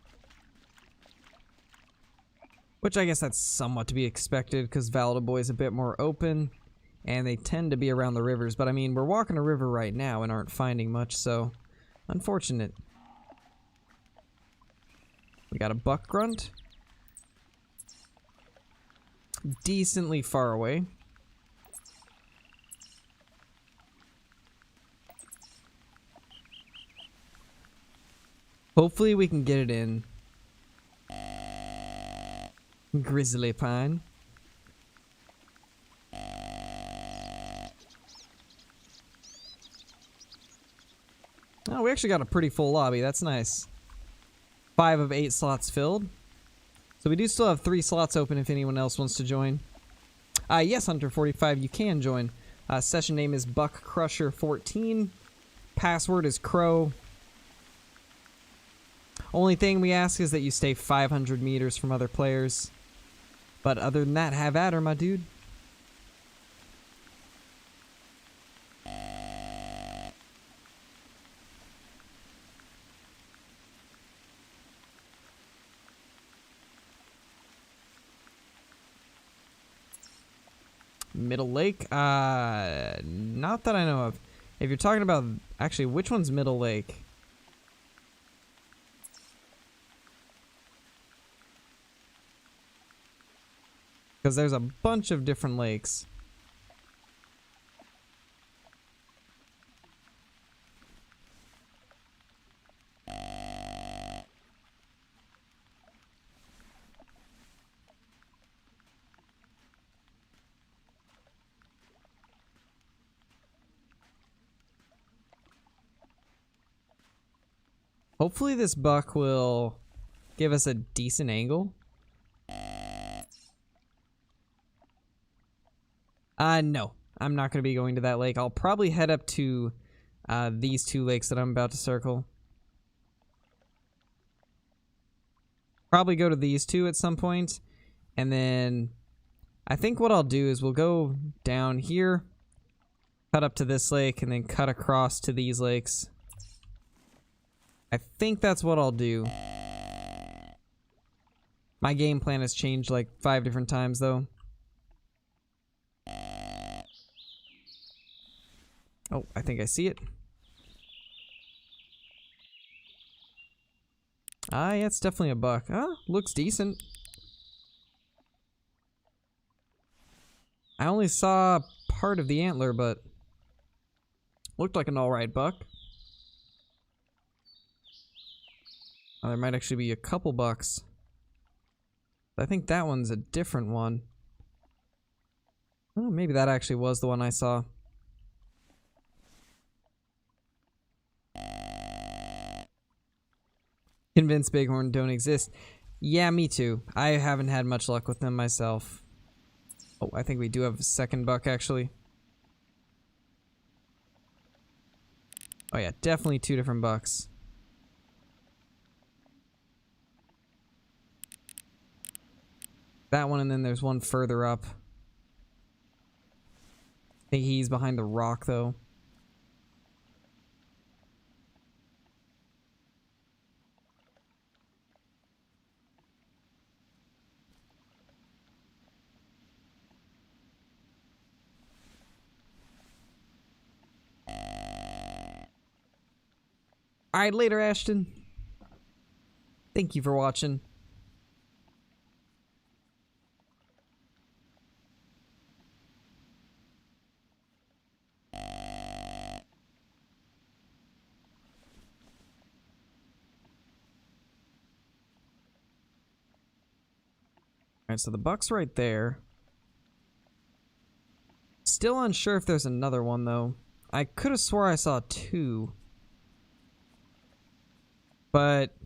Which I guess that's somewhat to be expected, because Valdaboy is a bit more open, and they tend to be around the rivers. But I mean, we're walking a river right now and aren't finding much, so unfortunate. We got a buck grunt. Decently far away. Hopefully we can get it in. Grizzly pine. Oh, we actually got a pretty full lobby. That's nice. 5 of 8 slots filled. So we do still have 3 slots open if anyone else wants to join. Yes, Hunter45, you can join. Session name is BuckCrusher14. Password is Crow. Only thing we ask is that you stay 500 meters from other players. But other than that, have at her, my dude. Middle Lake? Not that I know of. If you're talking about... Actually, which one's Middle Lake? Because there's a bunch of different lakes. Hopefully this buck will give us a decent angle. No. I'm not going to be going to that lake. I'll probably head up to these two lakes that I'm about to circle. Probably go to these two at some point. And then I think what I'll do is we'll go down here, cut up to this lake, and then cut across to these lakes. I think that's what I'll do. My game plan has changed like 5 different times, though. Oh, I think I see it. Ah, yeah, it's definitely a buck. Ah, looks decent. I only saw part of the antler, but looked like an alright buck. Oh, there might actually be a couple bucks. I think that one's a different one. Oh, maybe that actually was the one I saw. Convinced bighorn don't exist. Yeah, me too. I haven't had much luck with them myself. Oh, I think we do have a second buck, actually. Oh yeah, definitely 2 different bucks. That one, and then there's one further up. I think he's behind the rock, though. Alright, later, Ashton. Thank you for watching. Alright, so the buck's right there. Still unsure if there's another one, though. I could have swore I saw 2. But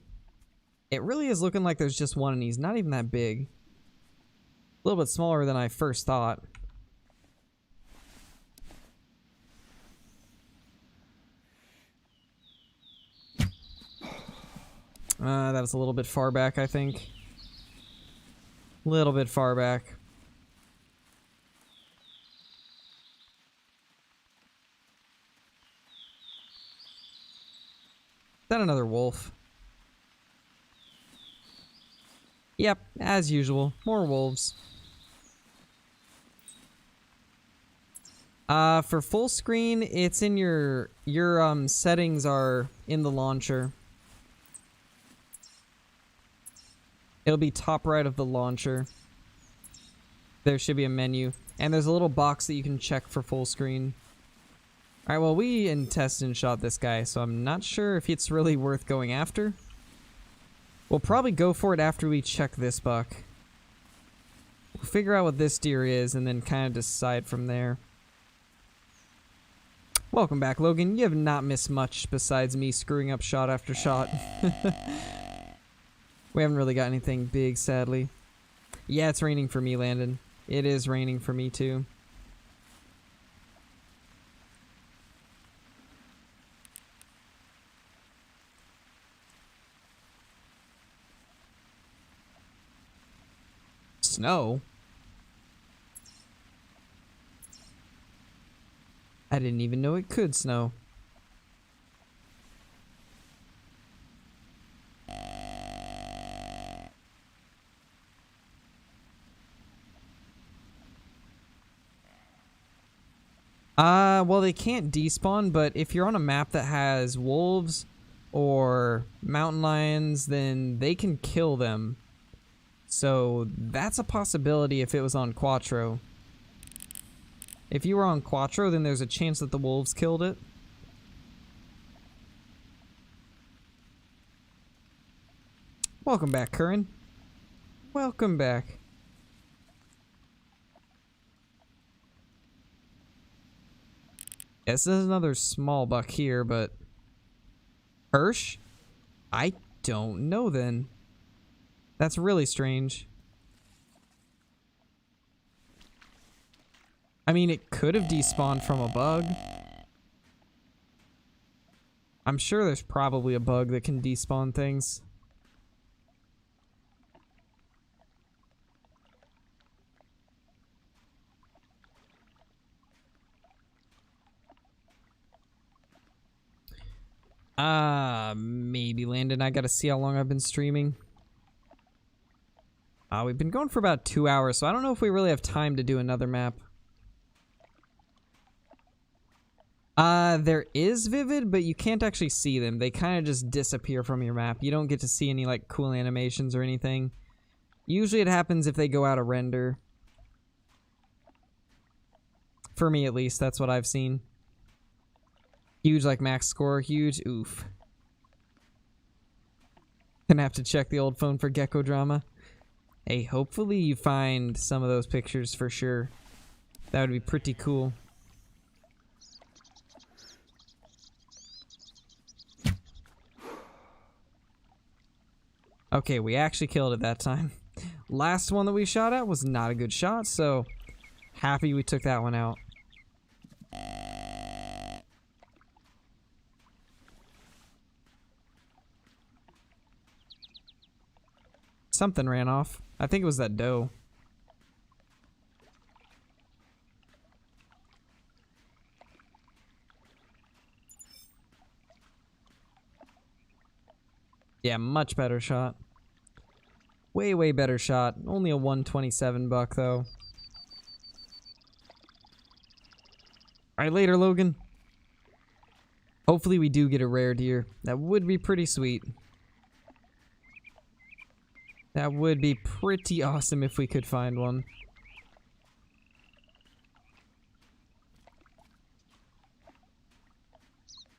it really is looking like there's just one, and he's not even that big. A little bit smaller than I first thought. That was a little bit far back, I think. Little bit far back. Is that another wolf? Yep, as usual. More wolves. For full screen, it's in your settings are in the launcher. It'll be top right of the launcher. There should be a menu. And there's a little box that you can check for full screen. Alright, well, we in test and shot this guy, so I'm not sure if it's really worth going after. We'll probably go for it after we check this buck. We'll figure out what this deer is and then kind of decide from there. Welcome back, Logan. You have not missed much besides me screwing up shot after shot. We haven't really got anything big, sadly. Yeah, it's raining for me, Landon. It is raining for me, too. Snow? I didn't even know it could snow. Well, they can't despawn, but if you're on a map that has wolves or mountain lions, then they can kill them. So that's a possibility if it was on Quattro. If you were on Quattro, then there's a chance that the wolves killed it. Welcome back, Curran. Welcome back. Yes, there's another small buck here, but... Hirsch? I don't know then. That's really strange. I mean, it could have despawned from a bug. I'm sure there's probably a bug that can despawn things. Maybe, Landon. I gotta see how long I've been streaming. We've been going for about 2 hours, so I don't know if we really have time to do another map. There is Vivid, but you can't actually see them. They kind of just disappear from your map. You don't get to see any, like, cool animations or anything. Usually it happens if they go out of render. For me, at least, that's what I've seen. Huge, like, max score. Huge. Oof. Gonna have to check the old phone for gecko drama. Hey, hopefully you find some of those pictures for sure. That would be pretty cool. Okay, we actually killed it that time. Last one that we shot at was not a good shot, so happy we took that one out. Something ran off. I think it was that doe. Yeah, much better shot. Way, way better shot. Only a 127 buck, though. Alright, later, Logan. Hopefully we do get a rare deer. That would be pretty sweet. That would be pretty awesome if we could find one.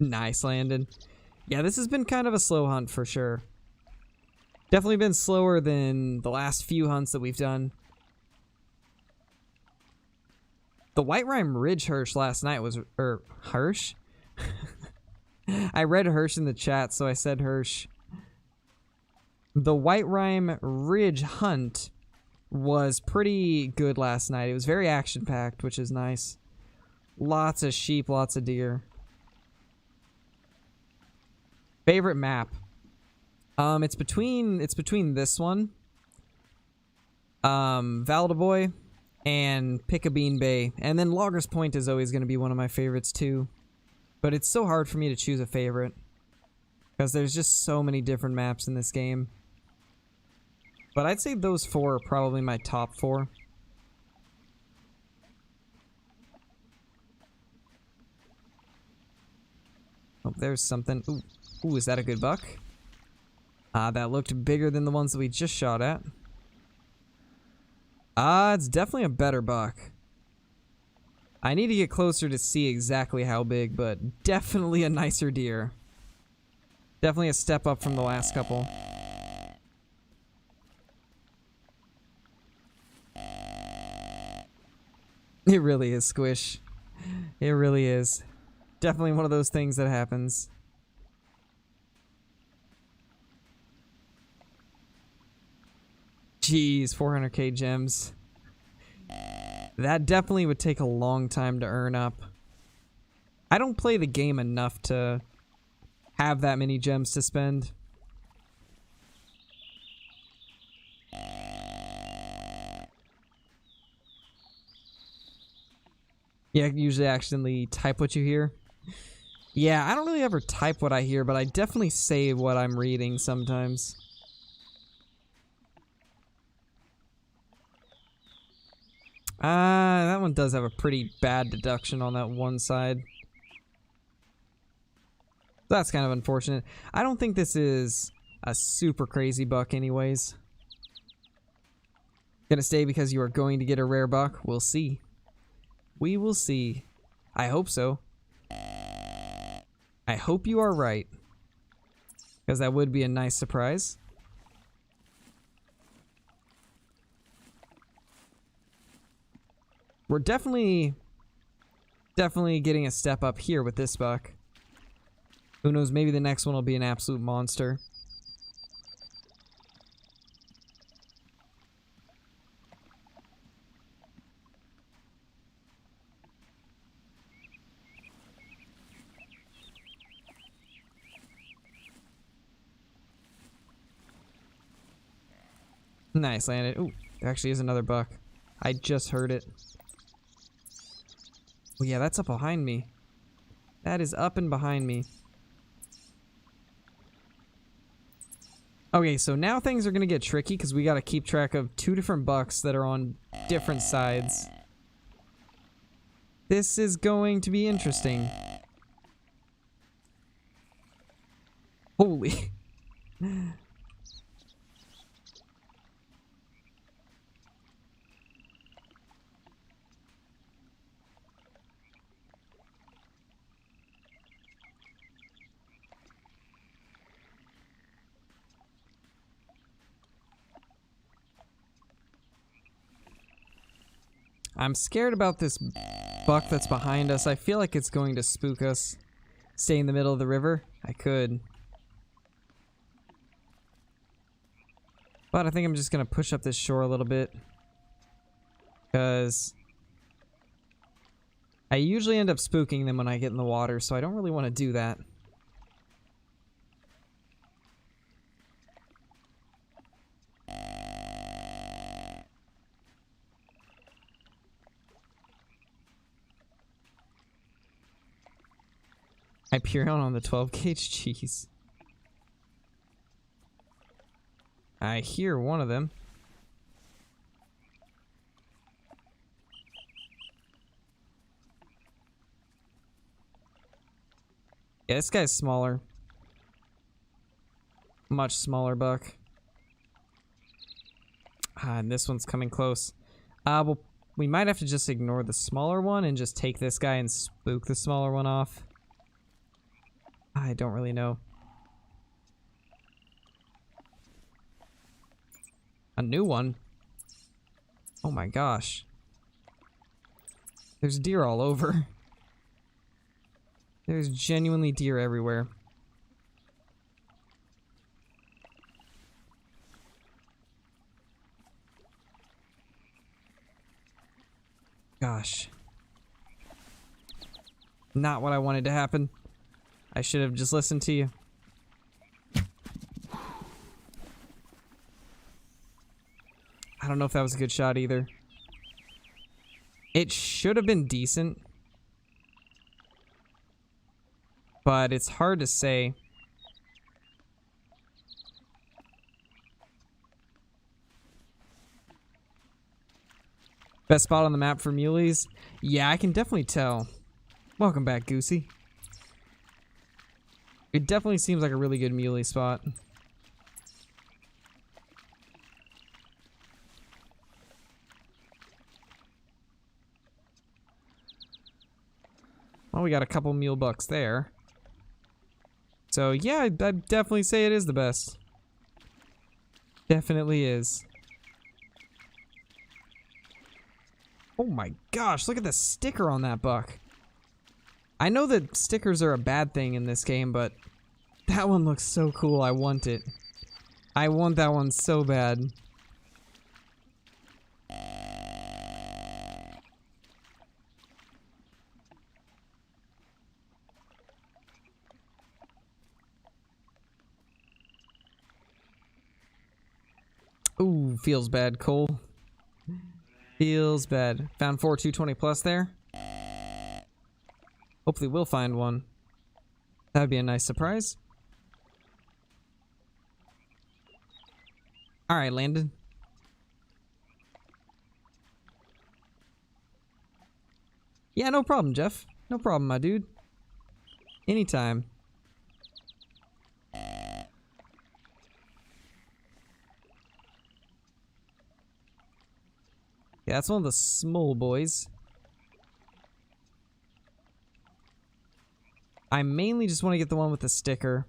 Nice, Landon. Yeah, this has been kind of a slow hunt for sure. Definitely been slower than the last few hunts that we've done. The White Rime Ridge Hirsch last night was... Hirsch? I read Hirsch in the chat, so I said Hirsch. The White Rime Ridge hunt was pretty good last night. It was very action-packed, which is nice. Lots of sheep, lots of deer. Favorite map? It's between this one, Valdaboy, and Pick-a-Bean Bay, and then Loggers Point is always going to be one of my favorites too. But it's so hard for me to choose a favorite because there's just so many different maps in this game. But I'd say those four are probably my top four. Oh, there's something. Ooh, is that a good buck? That looked bigger than the ones that we just shot at. It's definitely a better buck. I need to get closer to see exactly how big, but definitely a nicer deer. Definitely a step up from the last couple. It really is, Squish. It really is. Definitely one of those things that happens. Jeez, 400k gems. That definitely would take a long time to earn up. I don't play the game enough to have that many gems to spend. Yeah, you usually accidentally type what you hear. Yeah, I don't really ever type what I hear, but I definitely say what I'm reading sometimes. That one does have a pretty bad deduction on that one side. That's kind of unfortunate. I don't think this is a super crazy buck anyways. Gonna stay because you are going to get a rare buck? We'll see. We will see. I hope so. I hope you are right. Because that would be a nice surprise. We're definitely getting a step up here with this buck. Who knows, maybe the next one will be an absolute monster. Nice, landed. Ooh, there actually is another buck. I just heard it. Oh yeah, that's up behind me. That is up and behind me. Okay, so now things are gonna get tricky because we gotta keep track of two different bucks that are on different sides. This is going to be interesting. Holy. I'm scared about this buck that's behind us. I feel like it's going to spook us. Stay in the middle of the river? I could. But I think I'm just going to push up this shore a little bit. Because I usually end up spooking them when I get in the water, so I don't really want to do that. Hyperion on the 12 gauge? Jeez. I hear one of them. Yeah, this guy's smaller. Much smaller buck. And this one's coming close. Well, we might have to just ignore the smaller one and just take this guy and spook the smaller one off. I don't really know. A new one? Oh my gosh. There's deer all over. There's genuinely deer everywhere. Gosh. Not what I wanted to happen. I should have just listened to you. I don't know if that was a good shot either. It should have been decent. But it's hard to say. Best spot on the map for muleys? Yeah, I can definitely tell. Welcome back, Goosey. It definitely seems like a really good muley spot. Well, we got a couple mule bucks there. So yeah, I'd definitely say it is the best. Definitely is. Oh my gosh, look at the sticker on that buck. I know that stickers are a bad thing in this game, but that one looks so cool. I want it. I want that one so bad. Ooh, feels bad, Cole. Feels bad. Found 4 220 plus there. Hopefully we'll find one. That'd be a nice surprise. Alright, Landon. Yeah, no problem, Jeff. No problem, my dude. Anytime. Yeah, that's one of the small boys. I mainly just want to get the one with the sticker.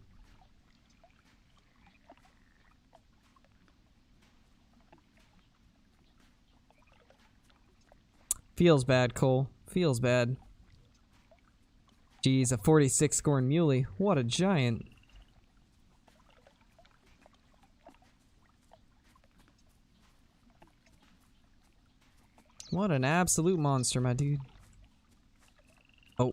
Feels bad, Cole. Feels bad. Geez, a 46 scoring muley. What a giant. What an absolute monster, my dude. Oh.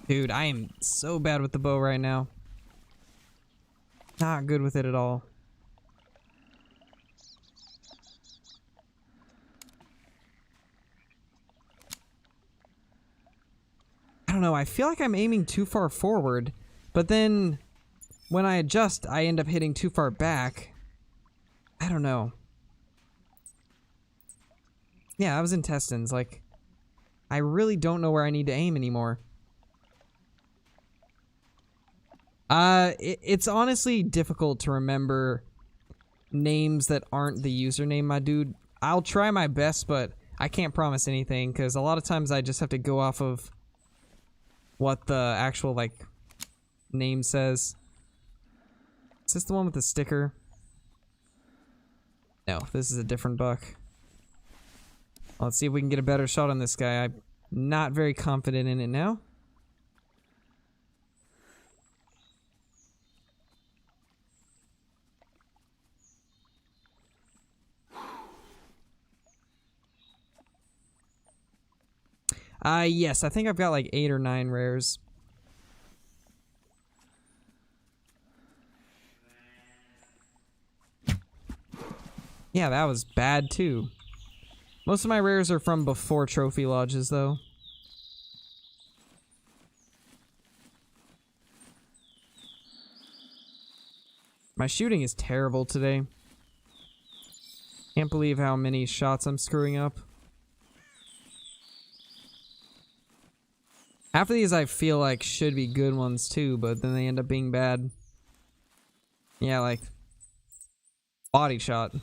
Dude, I am so bad with the bow right now. Not good with it at all. I don't know, I feel like I'm aiming too far forward, but then when I adjust, I end up hitting too far back. I don't know. Yeah, I was intestines, like, I really don't know where I need to aim anymore. It's honestly difficult to remember names that aren't the username, my dude. I'll try my best, but I can't promise anything, because a lot of times I just have to go off of what the actual, like, name says. Is this the one with the sticker? No, this is a different buck. Let's see if we can get a better shot on this guy. I'm not very confident in it now. Yes, I think I've got like 8 or 9 rares. Yeah, that was bad too. Most of my rares are from before trophy lodges, though. My shooting is terrible today. Can't believe how many shots I'm screwing up. Half of these I feel like should be good ones too, but then they end up being bad. Yeah, like body shot.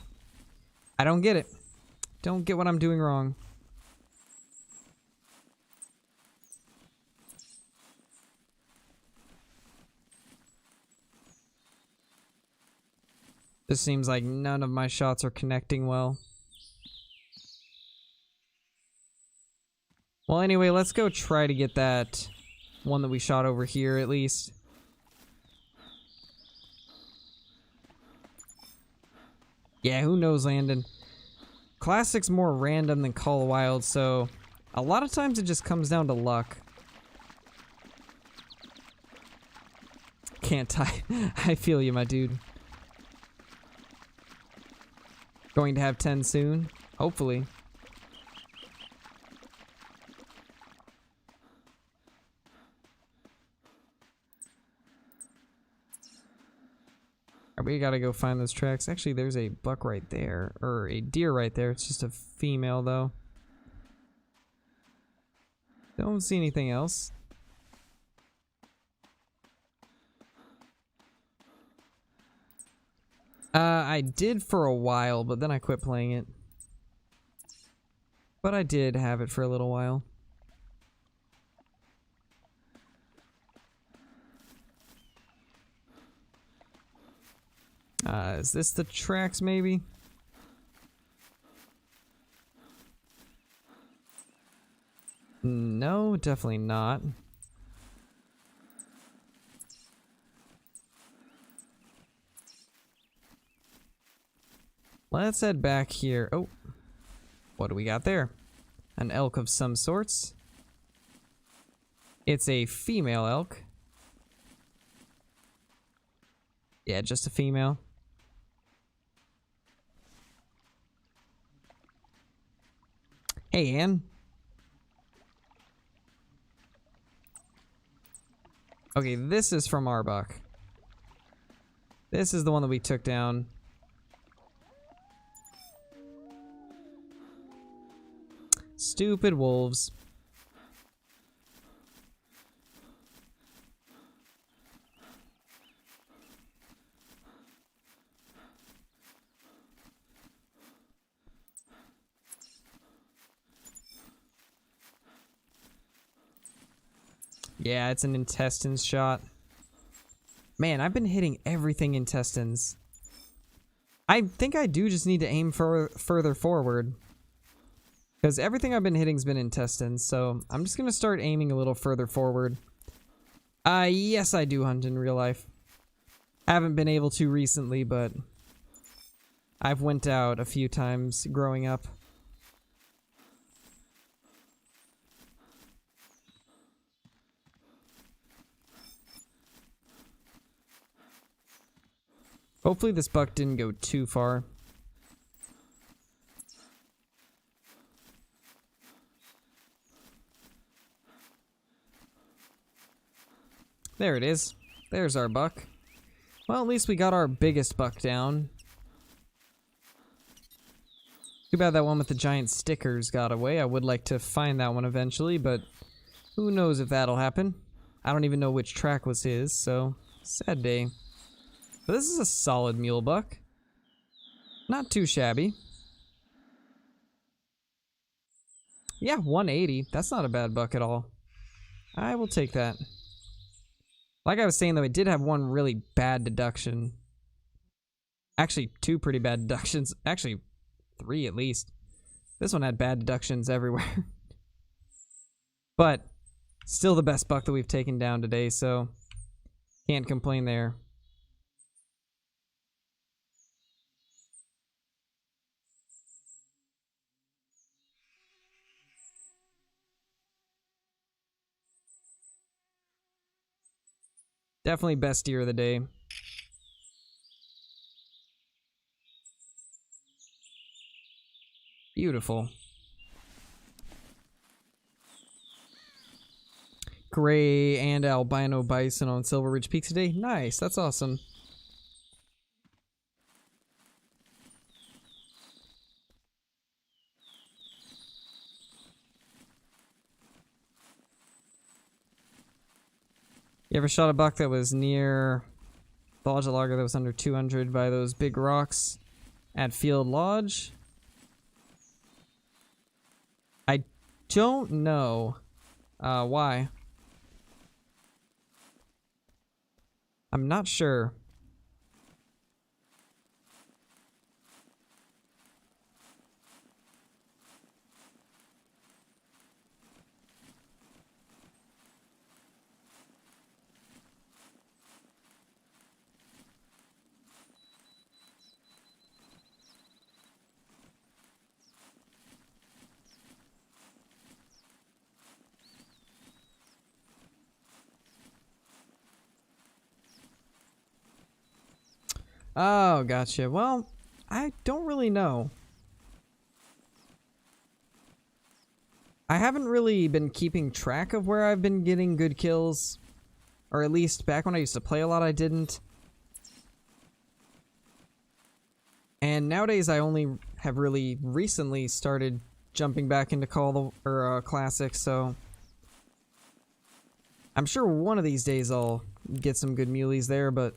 I don't get it. Don't get what I'm doing wrong. This seems like none of my shots are connecting well. Well, anyway, let's go try to get that one that we shot over here, at least. Yeah, who knows, Landon? Classic's more random than Call of Wild, so a lot of times it just comes down to luck. Can't tie. I feel you, my dude. Going to have 10 soon? Hopefully. We gotta go find those tracks. Actually, there's a buck right there. Or a deer right there. It's just a female, though. Don't see anything else. I did for a while, but then I quit playing it. But I did have it for a little while. Is this the tracks, maybe? No, definitely not. Let's head back here. Oh, what do we got there? An elk of some sorts. It's a female elk. Yeah, just a female. Hey, Ann. Okay, this is from our buck. This is the one that we took down. Stupid wolves. Yeah, it's an intestines shot. Man, I've been hitting everything intestines. I think I do just need to aim further forward. Because everything I've been hitting's been intestines, so I'm just gonna start aiming a little further forward. Yes, I do hunt in real life. Haven't been able to recently, but I've went out a few times growing up. Hopefully this buck didn't go too far. There it is. There's our buck. Well, at least we got our biggest buck down. Too bad that one with the giant stickers got away. I would like to find that one eventually, but who knows if that'll happen. I don't even know which track was his, so sad day. But this is a solid mule buck. Not too shabby. Yeah, 180. That's not a bad buck at all. I will take that. Like I was saying, though, it did have one really bad deduction. Actually, two pretty bad deductions. Actually, three at least. This one had bad deductions everywhere. But still the best buck that we've taken down today, so can't complain there. Definitely best deer of the day. Beautiful. Gray and albino bison on Silver Ridge Peak today. Nice, that's awesome. You ever shot a buck that was near the Lodge of Lager that was under 200 by those big rocks at Field Lodge? I don't know why. I'm not sure. Oh, gotcha. Well, I don't really know. I haven't really been keeping track of where I've been getting good kills. Or at least back when I used to play a lot, I didn't. And nowadays, I only have really recently started jumping back into Classic, so I'm sure one of these days I'll get some good muleys there, but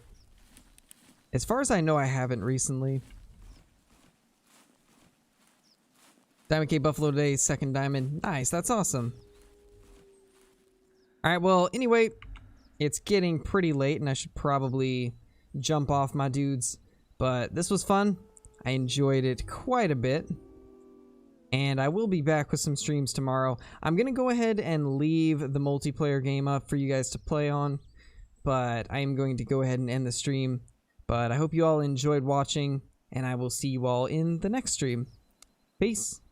as far as I know, I haven't recently. Diamond K Buffalo today, second diamond. Nice, that's awesome. Alright, well, anyway, it's getting pretty late and I should probably jump off, my dudes. But this was fun. I enjoyed it quite a bit. And I will be back with some streams tomorrow. I'm going to go ahead and leave the multiplayer game up for you guys to play on. But I am going to go ahead and end the stream. But I hope you all enjoyed watching, and I will see you all in the next stream. Peace.